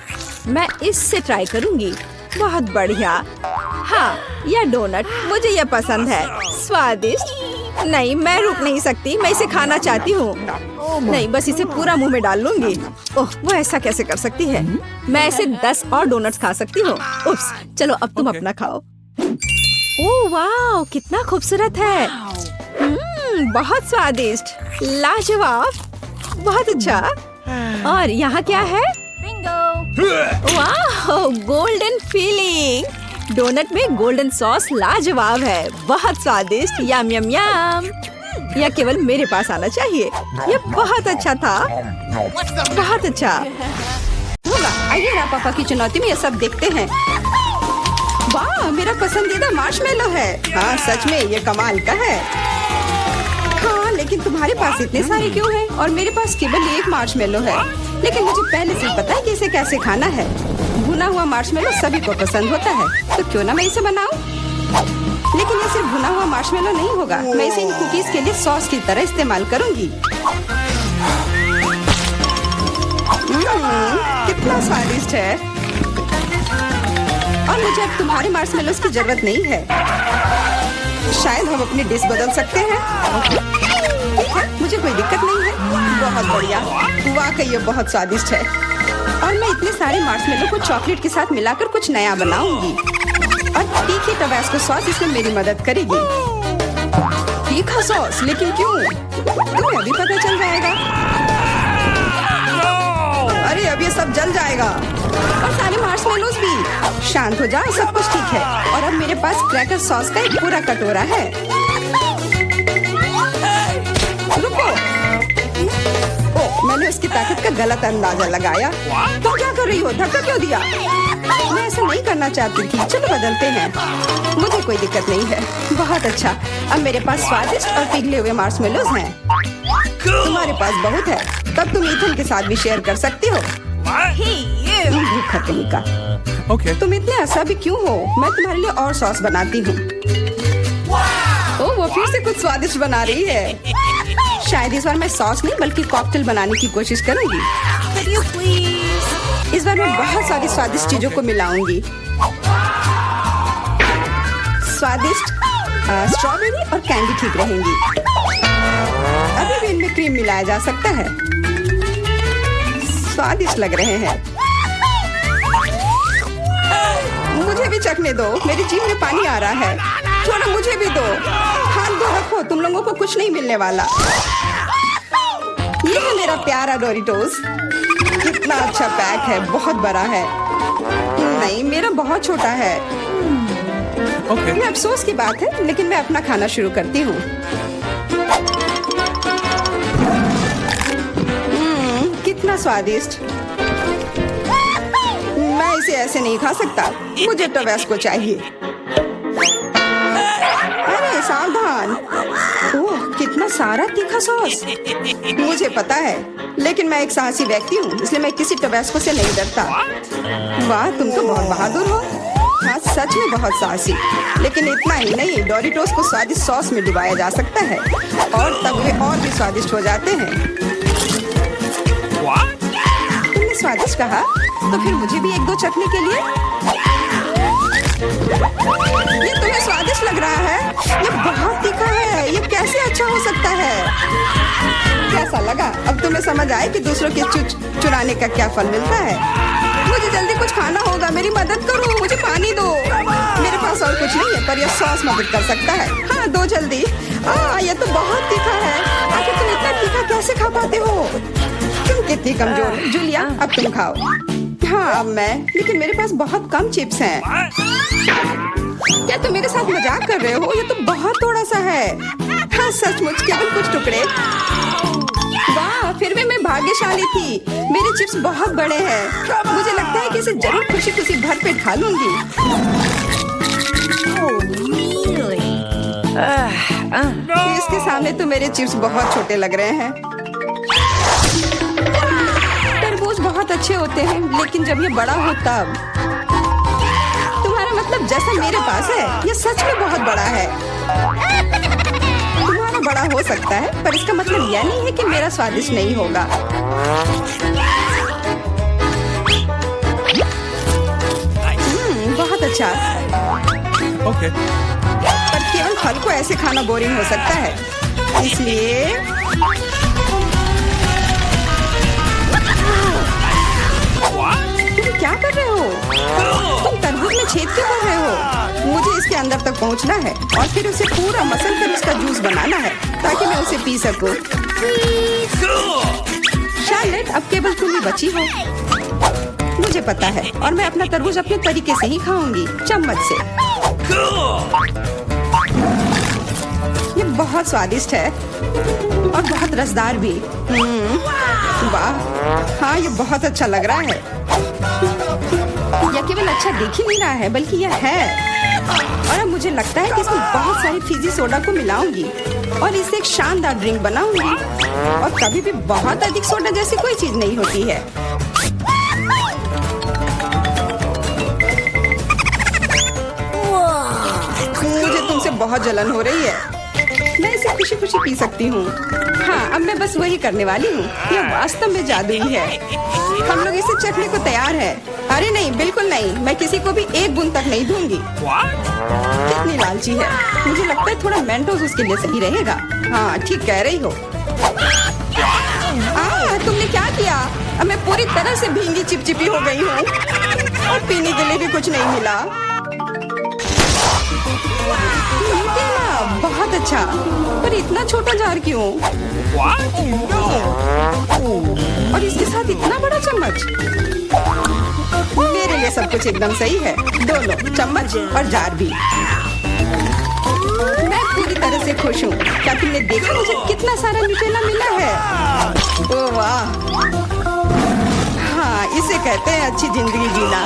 मैं इससे ट्राई करूंगी। बहुत बढ़िया। हाँ, यह डोनट मुझे यह पसंद है। स्वादिष्ट। नहीं, मैं रुक नहीं सकती, मैं इसे खाना चाहती हूँ। नहीं, बस इसे पूरा मुंह में डाल लूंगी। ओह, वो ऐसा कैसे कर सकती है? मैं ऐसे 10 और डोनट्स खा सकती हूँ। उप्स, चलो अब तुम अपना खाओ। ओह वाह, कितना खूबसूरत है। बहुत स्वादिष्ट, लाजवाब, बहुत अच्छा। और यहाँ क्या है? वाह, गोल्डन फीलिंग। डोनट में गोल्डन सॉस लाजवाब है, बहुत स्वादिष्ट। यम यम यम। यह केवल मेरे पास आना चाहिए। यह बहुत अच्छा था, बहुत अच्छा। आइए ना पापा की चुनौती में ये सब देखते हैं। वाह, मेरा पसंदीदा मार्शमेलो है। हाँ, सच में ये कमाल का है। हाँ, लेकिन तुम्हारे पास इतने सारे क्यों हैं? और मेरे पास केवल एक मार्शमेलो है। लेकिन मुझे पहले से पता है कि इसे कैसे खाना है। भुना हुआ मार्शमेलो सभी को पसंद होता है, तो क्यों ना मैं इसे बनाऊं? लेकिन ये सिर्फ भुना हुआ मार्शमेलो नहीं होगा। मैं इसे इन कुकीज के लिए सॉस की तरह इस्तेमाल करूंगी। कितना स्वादिष्ट है। और मुझे अब तुम्हारे मार्शमेलोस की जरूरत नहीं है। शायद हम अपनी डिश बदल सकते हैं। ठीक है, मुझे कोई दिक्कत नहीं है। बहुत बढ़िया, वाकई ये बहुत स्वादिष्ट है। और मैं इतने सारे मार्शमेलो को चॉकलेट के साथ मिलाकर कुछ नया बनाऊंगी। और तीखी टबास्को सॉस इसमें मेरी मदद करेगी। तीखा सॉस, लेकिन क्यों? तुम्हें अभी पता चल जाएगा। अरे अब ये सब जल जाएगा, और सारे मार्शमेलोस भी। शांत हो जाओ, सब कुछ ठीक है। और अब मेरे पास क्रैकर सॉस का एक पूरा कटोरा है। रुको, मैंने उसकी ताकत का गलत अंदाजा लगाया। तुम क्या कर रही हो? धक्का क्यों दिया? मैं ऐसा नहीं करना चाहती थी। चलो बदलते हैं, मुझे कोई दिक्कत नहीं है। बहुत अच्छा, अब मेरे पास स्वादिष्ट और पिघले हुए मार्शमेलोस हैं। तुम्हारे पास बहुत है, तब तुम ईथन के साथ भी शेयर कर सकती हो। भूखा कहीं का। Okay. तुम इतने असभी क्यों हो? मैं तुम्हारे लिए और सॉस बनाती हूँ। ओह, वो फिर से कुछ स्वादिष्ट बना रही है। शायद इस बार मैं सॉस नहीं बल्कि कॉकटेल बनाने की कोशिश करूंगी। इस बार मैं बहुत सारी स्वादिष्ट चीजों को मिलाऊंगी। स्वादिष्ट स्ट्रॉबेरी और कैंडी ठीक रहेंगी। अभी भी इनमें क्रीम मिलाया जा सकता है। स्वादिष्ट लग रहे हैं। मुझे भी चखने दो, मेरी जीभ में पानी आ रहा है। थोड़ा मुझे भी दो। हाथ धो रखो, तुम लोगों को कुछ नहीं मिलने वाला। ये है मेरा प्यारा डोरिटोस। कितना अच्छा पैक है, बहुत बड़ा है। नहीं, मेरा बहुत छोटा है। Okay. ये अफसोस की बात है, लेकिन मैं अपना खाना शुरू करती हूँ। कितना स्वादिष्ट। मैं इसे ऐसे नहीं खा सकता, मुझे टबास्को चाहिए। अरे सावधान। ओह, कितना सारा तीखा सॉस। मुझे पता है, लेकिन मैं एक साहसी व्यक्ति हूँ, इसलिए मैं किसी टबास्को से नहीं डरता। वाह, तुम तो बहुत बहादुर हो। हाँ, सच में बहुत साहसी। लेकिन इतना ही नहीं, डोरिटोस को स्वादिष्ट सॉस में डुबाया जा सकता है, और तब वे और भी स्वादिष्ट हो जाते हैं। तुमने स्वादिष्ट कहा, तो फिर मुझे भी एक दो चखने के लिए। ये तुम्हें स्वादिष्ट लग रहा है? ये बहुत तीखा है, ये कैसे अच्छा हो सकता है? कैसा लगा? अब तुम्हें समझ आए कि दूसरों के चुराने का क्या फल मिलता है। मुझे जल्दी कुछ खाना होगा, मेरी मदद करो, मुझे पानी दो। मेरे पास और कुछ नहीं है, पर यह सॉस मदद कर सकता है। हाँ, दो जल्दी। ये तो बहुत तीखा है। आखिर तुम इतना तीखा कैसे खा पाते हो? तुम कितनी कमजोर हो। जूलिया, अब तुम खाओ। हाँ, अब मैं। लेकिन मेरे पास बहुत कम चिप्स हैं। क्या तुम मेरे साथ मजाक कर रहे हो? ये तो बहुत थोड़ा सा है। हाँ, सचमुच केवल कुछ टुकड़े। वाह, फिर भी मैं भाग्यशाली थी। मेरे चिप्स बहुत बड़े हैं। मुझे लगता है कि इसे जरूर खुशी खुशी भरपेट खा लूंगी। इसके सामने तो मेरे चिप्स बहुत छोटे लग रहे हैं। तरबूज बहुत अच्छे होते हैं, लेकिन जब ये बड़ा हो तब। तुम्हारा मतलब जैसा मेरे पास है, ये सच में बहुत बड़ा है। तुम्हारा बड़ा हो सकता है, पर इसका मतलब यह नहीं है कि मेरा स्वादिष्ट नहीं होगा। बहुत अच्छा। Okay. पर केवल फल को ऐसे खाना बोरिंग हो सकता है, इसलिए तुम क्या कर रहे हो? तुम तरबूज में छेद क्यों कर रहे हो? मुझे इसके अंदर तक पहुंचना है और फिर उसे पूरा मसल कर उसका जूस बनाना है ताकि मैं उसे पी सकूं। शार्लेट, अब केवल तुम ही बची हो। मुझे पता है और मैं अपना तरबूज अपने तरीके से ही खाऊंगी, चम्मच से। ये बहुत स्वादिष्ट है और बहुत रसदार भी। वाह, हाँ ये बहुत अच्छा लग रहा है। यह केवल अच्छा दिख ही नहीं रहा है बल्कि यह है। और अब मुझे लगता है कि इसमें बहुत सारी फीजी सोडा को मिलाऊंगी और इससे एक शानदार ड्रिंक बनाऊंगी। और कभी भी बहुत अधिक सोडा जैसी कोई चीज नहीं होती है। मुझे तुमसे बहुत जलन हो रही है। मैं इसे खुशी खुशी पी सकती हूँ। हाँ, अब मैं बस वही करने वाली हूँ। यह वास्तव में जादुई है। हम लोग इसे चखने को तैयार है। अरे नहीं, बिल्कुल नहीं। मैं किसी को भी एक बूंद तक नहीं दूंगी। कितनी लालची है। मुझे लगता है थोड़ा मेंटोस उसके लिए सही रहेगा। हाँ, ठीक कह रही हो। तुमने क्या किया? अब मैं पूरी तरह से भींगी चिपचिपी हो गई हूँ और पीने के लिए भी कुछ नहीं मिला। बहुत अच्छा, पर इतना छोटा जार क्यों? और इसके साथ इतना बड़ा चम्मच। मेरे लिए सब कुछ एकदम सही है। दोनों चम्मच और जार भी। मैं पूरी तरह से खुश हूँ। क्या तुमने देखा मुझे कितना सारा न्यूटेला मिला है? ओह वाह, हाँ इसे कहते हैं अच्छी जिंदगी जीना।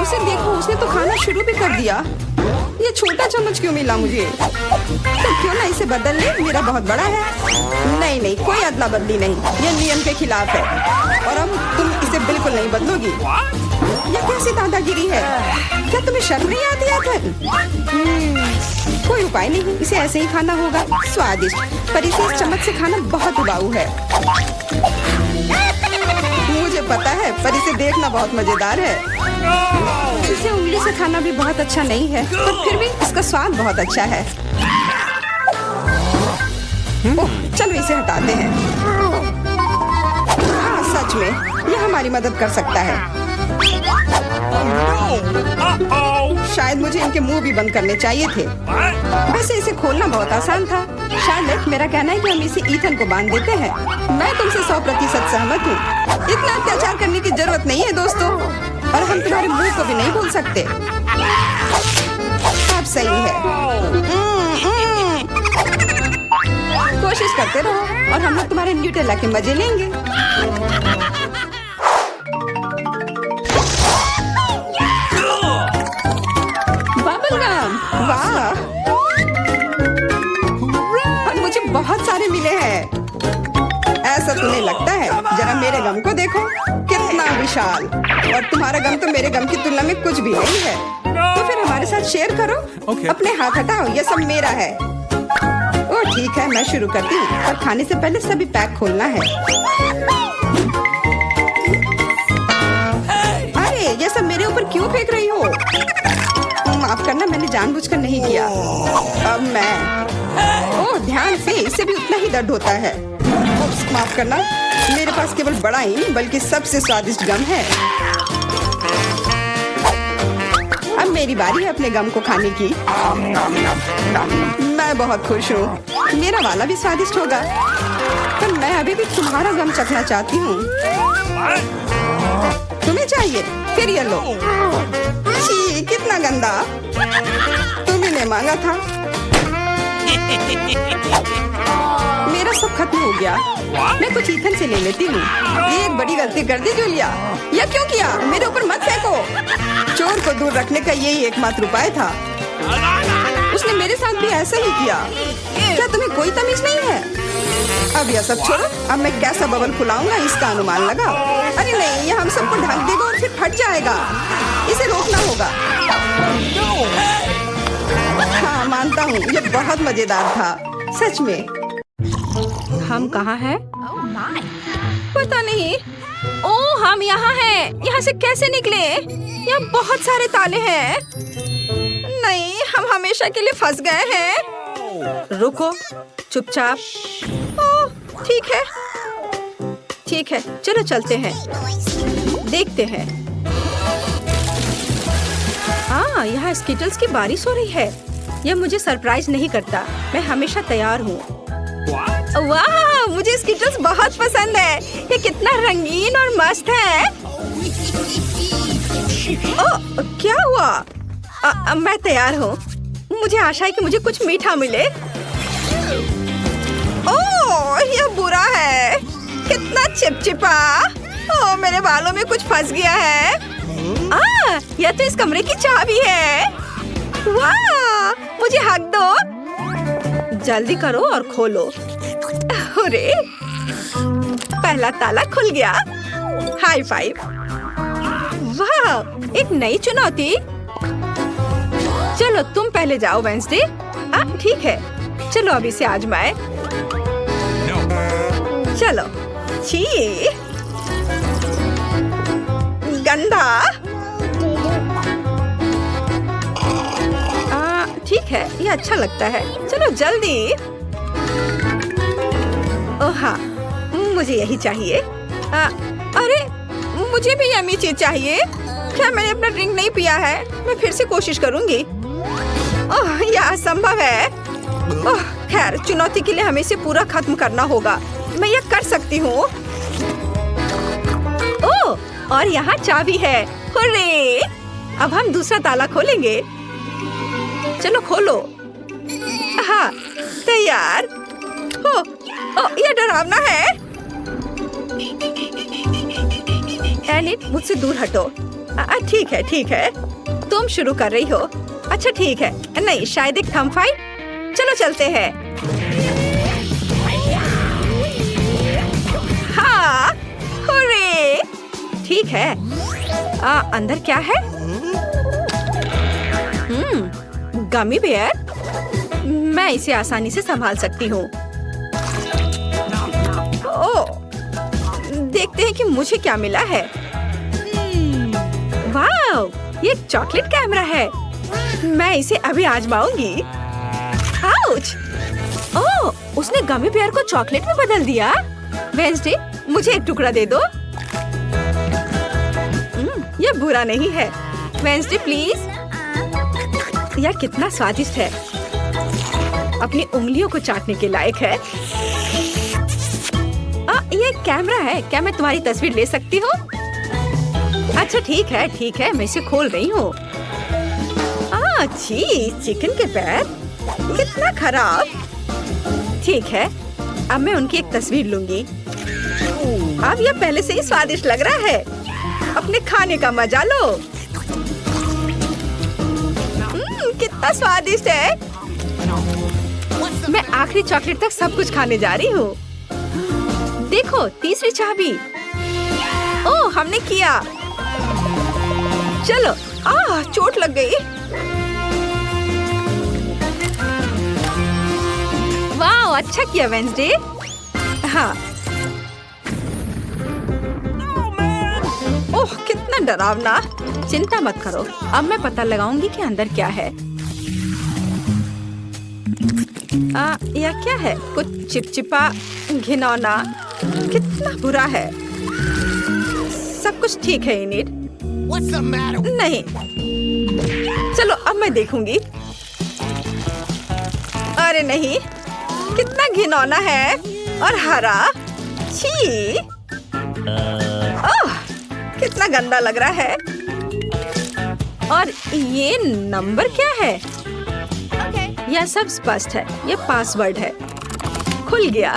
उसे देखो, उसने तो खाना शुरू भी कर दिया। ये छोटा चम्मच क्यों मिला मुझे? तो क्यों ना इसे बदल ले, मेरा बहुत बड़ा है। नहीं नहीं, कोई अदला बदली नहीं, ये नियम के खिलाफ है। और अब तुम इसे बिल्कुल नहीं बदलोगी। ये कैसी दादागिरी है? क्या तुम्हें शर्म नहीं आती है? कोई उपाय नहीं, इसे ऐसे ही खाना होगा। स्वादिष्ट, पर इसे इस चम्मच से खाना बहुत उबाऊ है। मुझे पता है, पर इसे देखना बहुत मजेदार है। इसे उंगली से खाना भी बहुत अच्छा नहीं है, पर फिर भी इसका स्वाद बहुत अच्छा है। ओह, चलो इसे हटाते हैं। हाँ सच में, यह हमारी मदद कर सकता है। शायद मुझे इनके मुंह भी बंद करने चाहिए थे। वैसे इसे खोलना बहुत आसान था। शार्लेट, मेरा कहना है कि हम इसे ईथन को बांध देते हैं। मैं तुमसे 100% सहमत हूँ। इतना अत्याचार करने की जरूरत नहीं है दोस्तों, और हम तुम्हारे मुंह को भी नहीं भूल सकते। अब सही है। कोशिश करते रहो और हम लोग तुम्हारे न्यूटेला के मजे लेंगे। बबलगम, वाह! और मुझे बहुत सारे मिले हैं। ऐसा तुम्हें लगता है? जरा मेरे गम को देखो, कितना विशाल। और तुम्हारा गम तो मेरे गम की तुलना में कुछ भी नहीं है। तो फिर हमारे साथ शेयर करो। Okay. अपने हाथ हटाओ, ये सब मेरा है। ओह ठीक है, मैं शुरू करती हूँ, पर खाने से पहले सभी पैक खोलना है। अरे ये सब मेरे ऊपर क्यों फेंक रही हो? माफ करना, मैंने जानबूझकर नहीं किया। अब मैं ओह ध्यान से, इससे भी उतना ही दर्द होता है। माफ करना, मेरे पास केवल बड़ा ही नहीं बल्कि सबसे स्वादिष्ट गम है। अब मेरी बारी है अपने गम को खाने की। मैं बहुत खुश हूँ। मेरा वाला भी स्वादिष्ट होगा, पर मैं अभी भी तुम्हारा गम चखना चाहती हूँ। तुम्हें चाहिए? फिर ये लो। छी, कितना गंदा। तुम्ही ने मांगा था। मेरा सब खत्म हो गया। मैं कुछ ईथन से ले लेती हूँ। ये एक बड़ी गलती कर दी जूलिया। यह क्यों किया? मेरे ऊपर मत फेंको। चोर को दूर रखने का यही एकमात्र उपाय था। उसने मेरे साथ भी ऐसा ही किया। क्या तुम्हें कोई तमीज नहीं है? अब यह सब छोड़ो। अब मैं कैसा बबल फुलाऊंगा इसका अनुमान लगाओ। अरे नहीं, यह हम सबको ढक देगा और फिर फट जाएगा। इसे रोकना होगा। हाँ मानता हूँ, ये बहुत मजेदार था, सच में। हम कहाँ हैं? पता नहीं। ओह, हम यहाँ हैं। यहाँ से कैसे निकले? यहाँ बहुत सारे ताले हैं। नहीं, हम हमेशा के लिए फंस गए हैं। रुको, चुपचाप। ओह, ठीक है, ठीक है, चलो चलते हैं, देखते हैं। हाँ, यहाँ स्किटल्स की बारिश हो रही है। यह मुझे सरप्राइज नहीं करता। मैं हमेशा तैयार हूँ। वाह, मुझे स्किटल्स बहुत पसंद है। ये कितना रंगीन और मस्त है। ओह, क्या हुआ? मैं तैयार हूँ। मुझे आशा है कि मुझे कुछ मीठा मिले। ओह, यह बुरा है। कितना चिपचिपा। ओह, मेरे बालों में कुछ फंस गया है। यह तो इस कमरे की चाबी है। वाह, मुझे हक दो। जल्दी करो और खोलो। अरे, पहला ताला खुल गया। High five. वाह, एक नई चुनौती। चलो तुम पहले जाओ वेंसडे। ठीक है, चलो अभी से आजमाए। चलो। छी, गंदा। ठीक है, ये अच्छा लगता है। चलो जल्दी। ओह हाँ, मुझे यही चाहिए। अरे, मुझे भी यम्मी चीज चाहिए। क्या मैंने अपना ड्रिंक नहीं पिया है? मैं फिर से कोशिश करूंगी। ओह, यह असंभव है। ओह, खैर, चुनौती के लिए हमें इसे पूरा खत्म करना होगा। मैं यह कर सकती हूँ। ओह, और यहाँ चाबी है। हुर्रे! अब हम दूसरा ताला खोलेंगे। चलो खोलो। हाँ, तैयार। यह डरावना है। एलिट, मुझसे दूर हटो। ठीक है, ठीक है। तुम शुरू कर रही हो। अच्छा ठीक है। नहीं, शायद एक थंब फाइट। चलो चलते हैं। हाँ, हुर्रे! ठीक है। अंदर क्या है? Gummy bear. मैं इसे आसानी से संभाल सकती हूँ। ओह, देखते हैं कि मुझे क्या मिला है। वाह, ये एक चॉकलेट कैमरा है। मैं इसे अभी आजमाऊंगी। आउच! ओह, उसने गमी बेयर को चॉकलेट में बदल दिया। वेंसडे, मुझे एक टुकड़ा दे दो। यह बुरा नहीं है। Wednesday please. यह कितना स्वादिष्ट है। अपनी उंगलियों को चाटने के लायक है। ये कैमरा है। क्या मैं तुम्हारी तस्वीर ले सकती हूँ? अच्छा ठीक है, ठीक है, मैं इसे खोल रही हूँ। छी, चिकन के पैर, कितना खराब। ठीक है, अब मैं उनकी एक तस्वीर लूंगी। अब यह पहले से ही स्वादिष्ट लग रहा है। अपने खाने का मजा लो। कितना स्वादिष्ट है। मैं आखिरी चॉकलेट तक सब कुछ खाने जा रही हूँ। देखो, तीसरी चाबी। ओह, हमने किया। चलो। चोट लग गई। वाह, अच्छा किया वेंसडे। हाँ। ओह, कितना डरावना। चिंता मत करो, अब मैं पता लगाऊंगी कि अंदर क्या है। यह क्या है? कुछ चिपचिपा, घिनौना। कितना बुरा है। सब कुछ ठीक है इनिट। नहीं, चलो अब मैं देखूंगी। अरे नहीं, कितना घिनौना है और हरा। छी! ओह, कितना गंदा लग रहा है। और ये नंबर क्या है? यह सब स्पष्ट है। यह पासवर्ड है। खुल गया।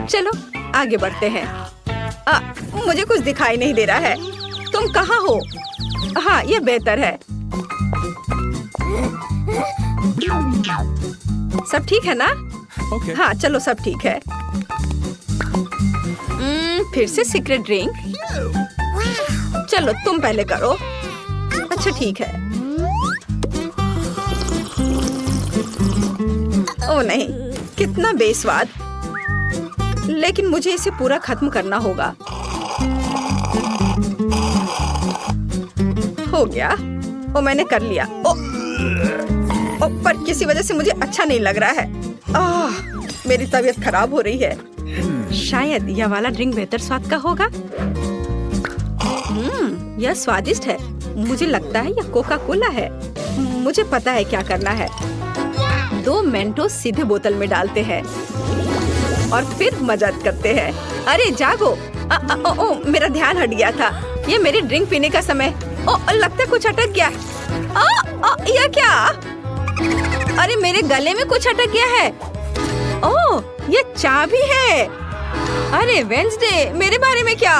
चलो आगे बढ़ते हैं। मुझे कुछ दिखाई नहीं दे रहा है। तुम कहाँ हो? हाँ, यह बेहतर है। सब ठीक है ना? Okay. हाँ, चलो सब ठीक है। फिर से सीक्रेट ड्रिंक। चलो तुम पहले करो। अच्छा ठीक है। ओ नहीं, कितना बेस्वाद। लेकिन मुझे इसे पूरा खत्म करना होगा। हो गया। ओ मैंने कर लिया। ओ पर किसी वजह से मुझे अच्छा नहीं लग रहा है। मेरी तबीयत खराब हो रही है। शायद यह वाला ड्रिंक बेहतर स्वाद का होगा। यह स्वादिष्ट है। मुझे लगता है यह कोका कोला है। मुझे पता है क्या करना है। 2 मेंटोस सीधे बोतल में डालते हैं और फिर मजाक करते हैं। अरे जागो। ओ मेरा ध्यान हट गया था। ये मेरी ड्रिंक पीने का समय। लगता है कुछ अटक गया। यह क्या? अरे मेरे गले में कुछ अटक गया है। ये चाबी है। अरे वेंसडे, मेरे बारे में क्या?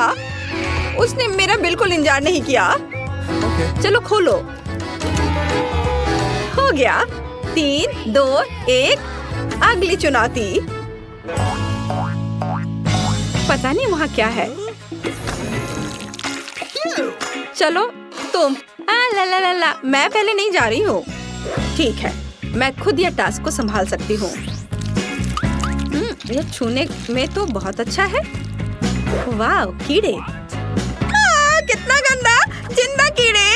उसने मेरा बिल्कुल इंतजार नहीं किया। चलो खोलो। हो गया। 3, 2, 1। अगली चुनौती। पता नहीं वहाँ क्या है। चलो तुम। ला ला ला ला, मैं पहले नहीं जा रही हूँ। ठीक है, मैं खुद यह टास्क को संभाल सकती हूँ। यह छूने में तो बहुत अच्छा है। वाह, कीड़े। कितना गंदा, जिंदा कीड़े।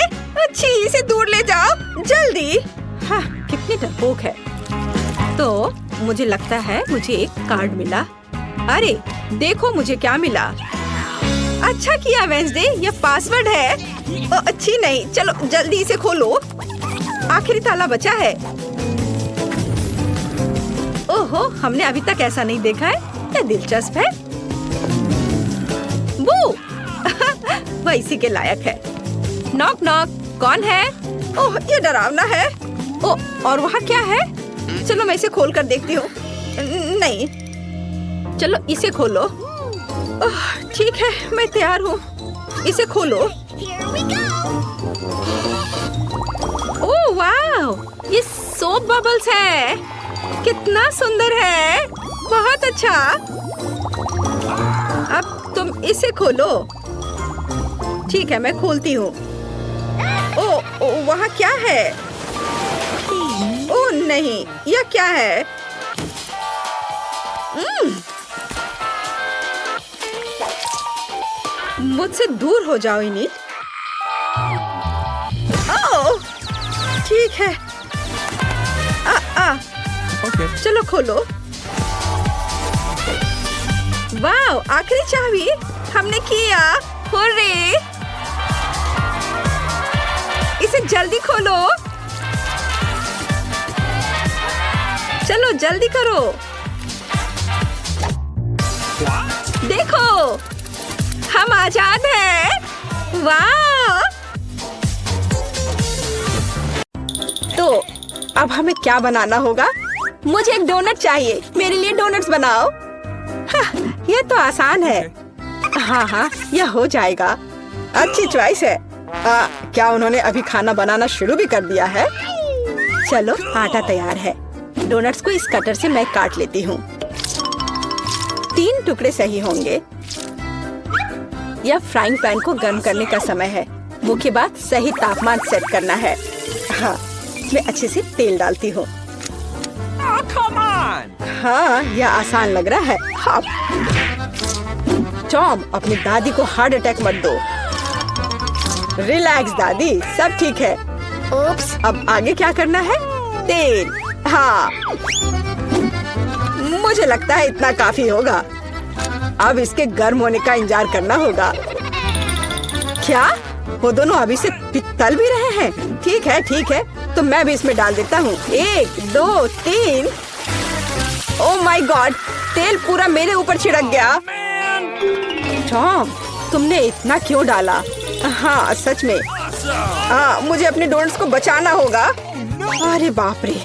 अच्छी, इसे दूर ले जाओ जल्दी। हाँ, कितनी डरपोक है। तो मुझे लगता है मुझे एक कार्ड मिला। अरे देखो मुझे क्या मिला। अच्छा किया वेंसडे, यह पासवर्ड है। अच्छी नहीं, चलो जल्दी इसे खोलो। आखिरी ताला बचा है। ओहो, हमने अभी तक ऐसा नहीं देखा है। क्या दिलचस्प है। वो वह इसी के लायक है। नॉक नॉक, कौन है? ओह, ये डरावना है। ओह, और वहाँ क्या है? चलो मैं इसे खोल कर देखती हूँ। नहीं, चलो इसे खोलो। ठीक है, मैं तैयार हूँ। इसे खोलो। ओह वाह, ये सोप बबल्स है। कितना सुंदर है। बहुत अच्छा। अब तुम इसे खोलो। ठीक है, मैं खोलती हूँ। ओह, वहाँ क्या है? ओह नहीं, यह क्या है? मुझसे दूर हो जाओ इनिट। ओह, ठीक है। Okay. चलो खोलो। वाह, आखिरी चाबी हमने किया। हुर्रे! इसे जल्दी खोलो। चलो जल्दी करो। देखो, हम आजाद हैं। वाह! तो अब हमें क्या बनाना होगा? मुझे एक डोनट चाहिए। मेरे लिए डोनट्स बनाओ। ये तो आसान है। हाँ, यह हो जाएगा। अच्छी चॉइस है। क्या उन्होंने अभी खाना बनाना शुरू भी कर दिया है? चलो, आटा तैयार है। डोनट्स को इस कटर से मैं काट लेती हूँ। 3 टुकड़े सही होंगे। यह फ्राइंग पैन को गर्म करने का समय है। मुख्य बात, सही तापमान सेट करना है। हाँ, मैं अच्छे से तेल डालती हूँ। हाँ, यह आसान लग रहा है। हाँ। टॉम, अपनी दादी को हार्ट अटैक मत दो। रिलैक्स दादी, सब ठीक है। ओप्स, अब आगे क्या करना है? तेल। हाँ, मुझे लगता है इतना काफी होगा। अब इसके गर्म होने का इंतजार करना होगा। क्या वो दोनों अभी से तल भी रहे हैं? ठीक है, तो मैं भी इसमें डाल देता हूँ। 1, 2, 3। ओह माय गॉड, तेल पूरा मेरे ऊपर छिड़क गया। टॉम, तुमने इतना क्यों डाला? हाँ, सच में। मुझे अपने डोनट्स को बचाना होगा। अरे बाप रे,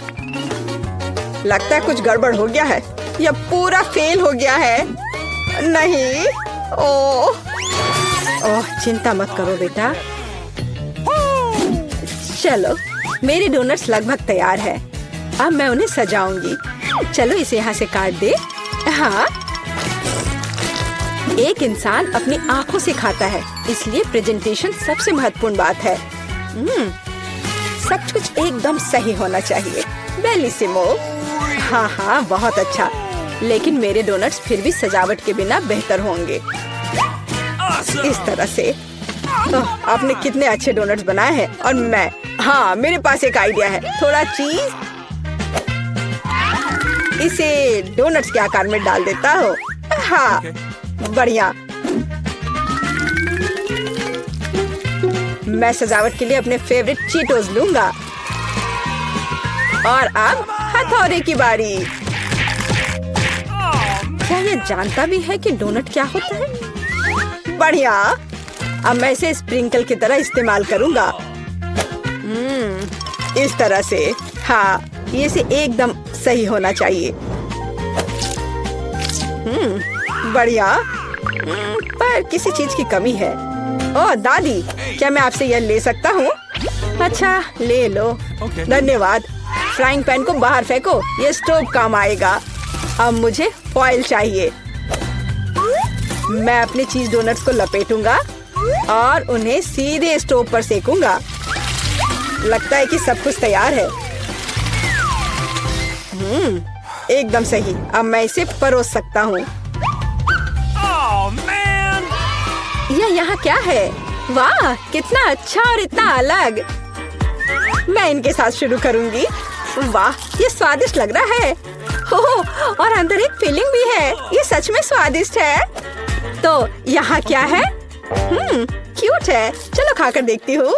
लगता है कुछ गड़बड़ हो गया है। यह पूरा फेल हो गया है। नहीं। ओह, चिंता मत करो बेटा। चलो, मेरे डोनट्स लगभग तैयार है। अब मैं उन्हें सजाऊंगी। चलो इसे यहाँ से काट दे। हाँ, एक इंसान अपनी आंखों से खाता है, इसलिए प्रेजेंटेशन सबसे महत्वपूर्ण बात है। सब कुछ एकदम सही होना चाहिए। बेलिसिमो। हाँ हाँ, बहुत अच्छा। लेकिन मेरे डोनट्स फिर भी सजावट के बिना बेहतर होंगे। इस तरह से। आपने कितने अच्छे डोनट्स बनाए हैं। और मैं, हाँ, मेरे पास एक आइडिया है। थोड़ा चीज इसे डोनट्स के आकार में डाल देता हूँ। हाँ, बढ़िया। मैं सजावट के लिए अपने फेवरेट चीटोस लूंगा। और अब हथौड़े की बारी। क्या ये जानता भी है कि डोनट क्या होता है? बढ़िया। अब मैं इसे स्प्रिंकल की तरह इस्तेमाल करूंगा। इस तरह से। हाँ, ये से एकदम सही होना चाहिए। बढ़िया। पर किसी चीज की कमी है। ओह दादी, क्या मैं आपसे यह ले सकता हूँ? अच्छा, ले लो। धन्यवाद। फ्राइंग पैन को बाहर फेंको, ये स्टोव काम आएगा। अब मुझे फॉइल चाहिए। मैं अपने चीज डोनट्स को लपेटूंगा और उन्हें सीधे स्टोव पर सेकूंगा। लगता है कि सब कुछ तैयार है। एकदम सही। अब मैं इसे परोस सकता हूँ। यह यहाँ क्या है? वाह, कितना अच्छा और इतना अलग। मैं इनके साथ शुरू करूंगी। वाह, ये स्वादिष्ट लग रहा है। ओह, और अंदर एक फिलिंग भी है। ये सच में स्वादिष्ट है। तो यहाँ क्या है? क्यूट है। चलो खाकर देखती हूँ।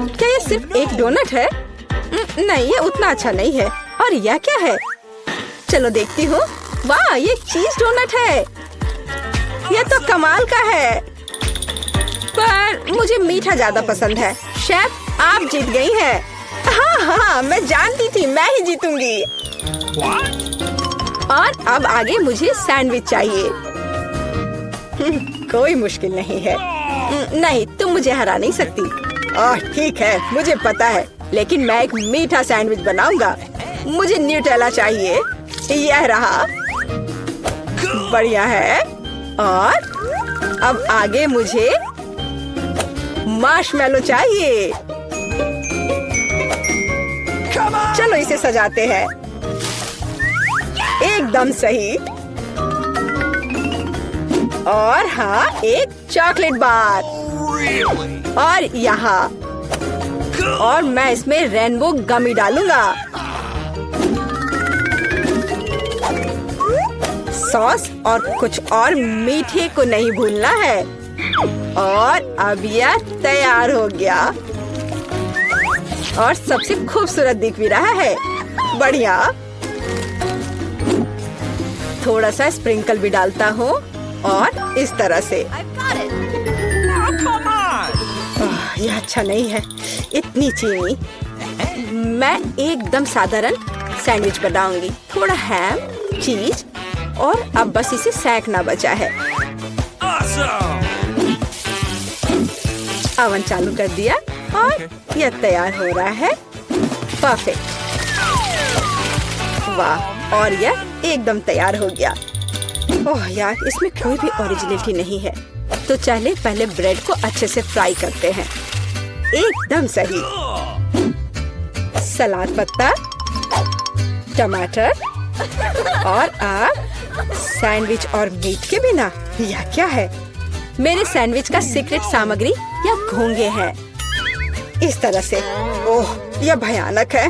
क्या ये सिर्फ एक डोनट है? नहीं, ये उतना अच्छा नहीं है। और यह क्या है? चलो देखती हूँ। वाह, ये चीज डोनट है। यह तो कमाल का है। पर मुझे मीठा ज्यादा पसंद है। शेफ, आप जीत गई हैं। हाँ हाँ, मैं जानती थी मैं ही जीतूंगी। और अब आगे मुझे सैंडविच चाहिए। कोई मुश्किल नहीं है। नहीं, तुम मुझे हरा नहीं सकती। ठीक है, मुझे पता है। लेकिन मैं एक मीठा सैंडविच बनाऊंगा। मुझे न्यूटेला चाहिए। यह रहा। बढ़िया है। और अब आगे मुझे मार्शमेलो चाहिए। चलो इसे सजाते हैं। एकदम सही। और हाँ, एक चॉकलेट बार। और यहाँ। और मैं इसमें रेनबो गमी डालूंगा। सॉस और कुछ और मीठे को नहीं भूलना है। और अब यह तैयार हो गया। और सबसे खूबसूरत दिख भी रहा है। बढ़िया। थोड़ा सा स्प्रिंकल भी डालता हूँ। और इस तरह से। यह अच्छा नहीं है, इतनी चीनी। मैं एकदम साधारण सैंडविच बनाऊंगी। थोड़ा हैम, चीज और अब बस इसे सेंकना बचा है। ओवन चालू कर दिया और यह तैयार हो रहा है। परफेक्ट। वाह, और यह एकदम तैयार हो गया। ओह यार, इसमें कोई भी ओरिजिनलिटी नहीं है। तो चले पहले ब्रेड को अच्छे से फ्राई करते हैं। एकदम सही। सलाद पत्ता, टमाटर और आप सैंडविच और मीट के बिना। यह क्या है? मेरे सैंडविच का सीक्रेट सामग्री या घोंगे हैं। इस तरह से। ओह, यह भयानक है।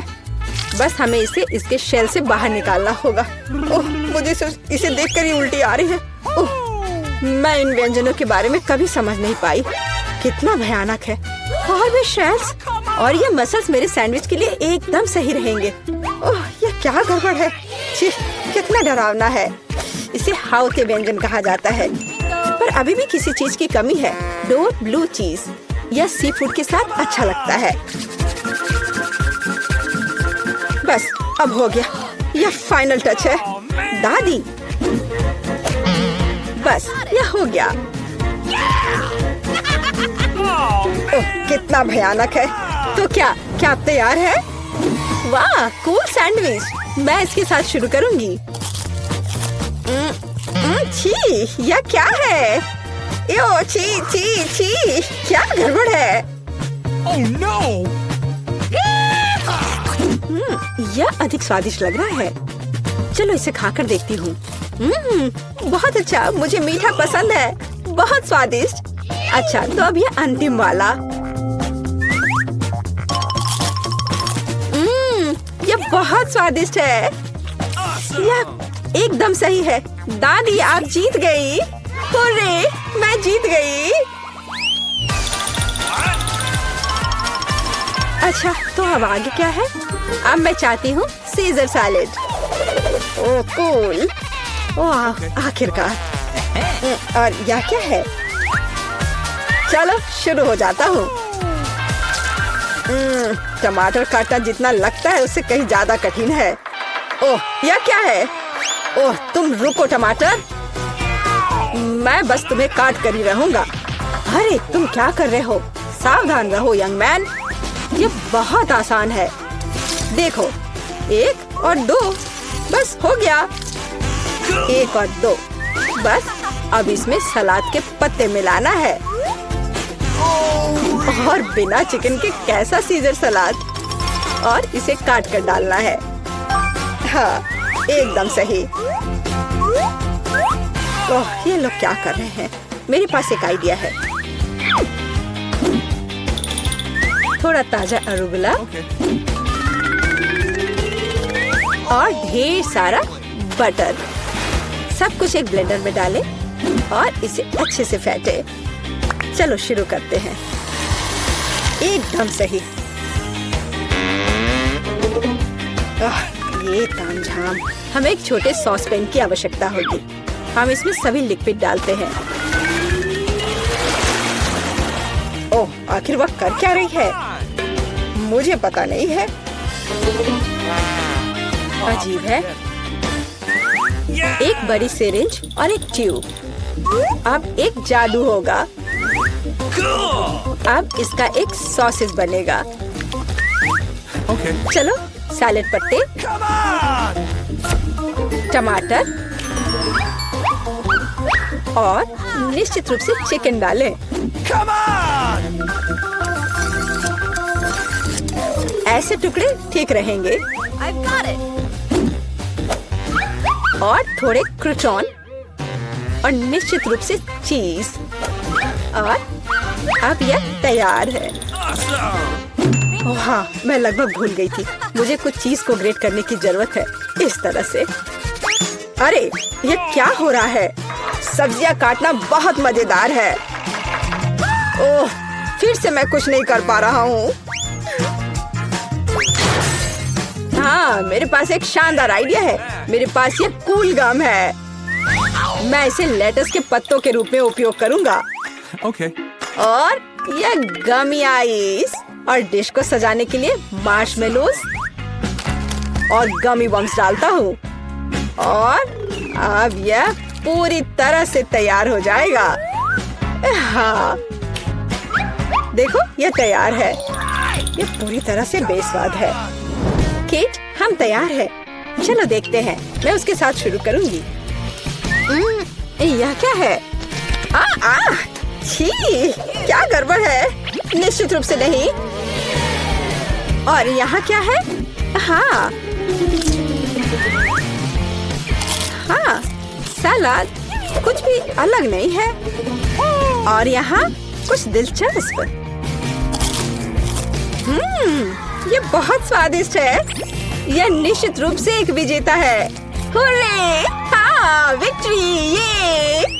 बस हमें इसे इसके शेल से बाहर निकालना होगा। ओह, मुझे सिर्फ इसे देखकर ही उल्टी आ रही है। ओह, मैं इन व्यंजनों के बारे में कभी समझ नहीं पाई। कितना भयानक है। और भी शेल्स और ये मसल्स मेरे सैंडविच के लिए एकदम सही रहेंगे। ओह, ये क्या गड़बड़ है। छी, कितना डरावना है। इसे हाउ के व्यंजन कहा जाता है। पर अभी भी किसी चीज की कमी है। डोर ब्लू चीज। यह सी फूड के साथ अच्छा लगता है। बस अब हो गया। यह फाइनल टच है। दादी, बस यह हो गया। ओह, कितना भयानक है। तो क्या आप तैयार है? वाह, कूल सैंडविच। मैं इसके साथ शुरू करूंगी। छी, यह क्या है? यो, छी, क्या गड़बड़ है? Oh no! अधिक स्वादिष्ट लग रहा है। चलो इसे खाकर देखती हूँ। बहुत अच्छा, मुझे मीठा पसंद है, बहुत स्वादिष्ट। अच्छा, तो अब ये अंतिम वाला। ये बहुत स्वादिष्ट है। यह एकदम सही है। दादी आप जीत गई। हुर्रे, मैं जीत गई। अच्छा, तो अब आगे क्या है? अब मैं चाहती हूँ सीजर सैलेड। ओह कूल। ओह आखिरकार। और यह क्या है? चलो शुरू हो जाता हूँ। टमाटर काटना जितना लगता है उससे कहीं ज्यादा कठिन है। ओह यह क्या है? ओह तुम रुको टमाटर, मैं बस तुम्हें काट कर ही रहूंगा। अरे तुम क्या कर रहे हो? सावधान रहो यंग मैन, ये बहुत आसान है। देखो 1 और 2, बस हो गया। 1 और 2, बस अब इसमें सलाद के पत्ते मिलाना है। और बिना चिकन के कैसा सीजर सलाद। और इसे काट कर डालना है। हाँ एकदम सही। ओह ये लोग क्या कर रहे हैं? मेरे पास एक आइडिया है। थोड़ा ताजा अरुगुला और ढेर सारा बटर, सब कुछ एक ब्लेंडर में डालें और इसे अच्छे से फेंटे। चलो शुरू करते हैं। एकदम सही। ये तामझाम। हमें एक छोटे सॉस पैन की आवश्यकता होगी। हम इसमें सभी लिक्विड डालते हैं। ओह आखिर वह कर क्या रही है? मुझे पता नहीं है। अजीब है। एक बड़ी सिरिंज और एक ट्यूब। अब एक जादू होगा। अब इसका एक सॉसेज बनेगा। Okay. चलो सैलेड पत्ते, टमाटर और निश्चित रूप से चिकन डालें। ऐसे टुकड़े ठीक रहेंगे। और थोड़े क्रूटॉन और निश्चित रूप से चीज। और अब यह तैयार है। ओह हाँ, मैं लगभग भूल गई थी। मुझे कुछ चीज को ग्रेट करने की जरूरत है। इस तरह से। अरे ये क्या हो रहा है? सब्जियां काटना बहुत मजेदार है। ओह फिर से मैं कुछ नहीं कर पा रहा हूँ। हाँ मेरे पास एक शानदार आइडिया है। मेरे पास ये कूल गम है। मैं इसे लेटस के पत्तों के रूप में उपयोग करूंगा। Okay. और यह गमी आइस और डिश को सजाने के लिए मार्शमेलोस और गमी बम्स डालता हूँ। और अब यह पूरी तरह से तैयार हो जाएगा। हाँ देखो ये तैयार है। ये पूरी तरह से बेस्वाद है। किट हम तैयार है। चलो देखते हैं। मैं उसके साथ शुरू करूंगी। यह क्या है? छी, क्या गड़बड़ है? निश्चित रूप से नहीं। और यहाँ क्या है? हाँ हाँ सलाद कुछ भी अलग नहीं है। और यहाँ कुछ दिलचस्प। ये बहुत स्वादिष्ट है। यह निश्चित रूप से एक विजेता है। हुर्रे! हाँ विक्ट्री! ये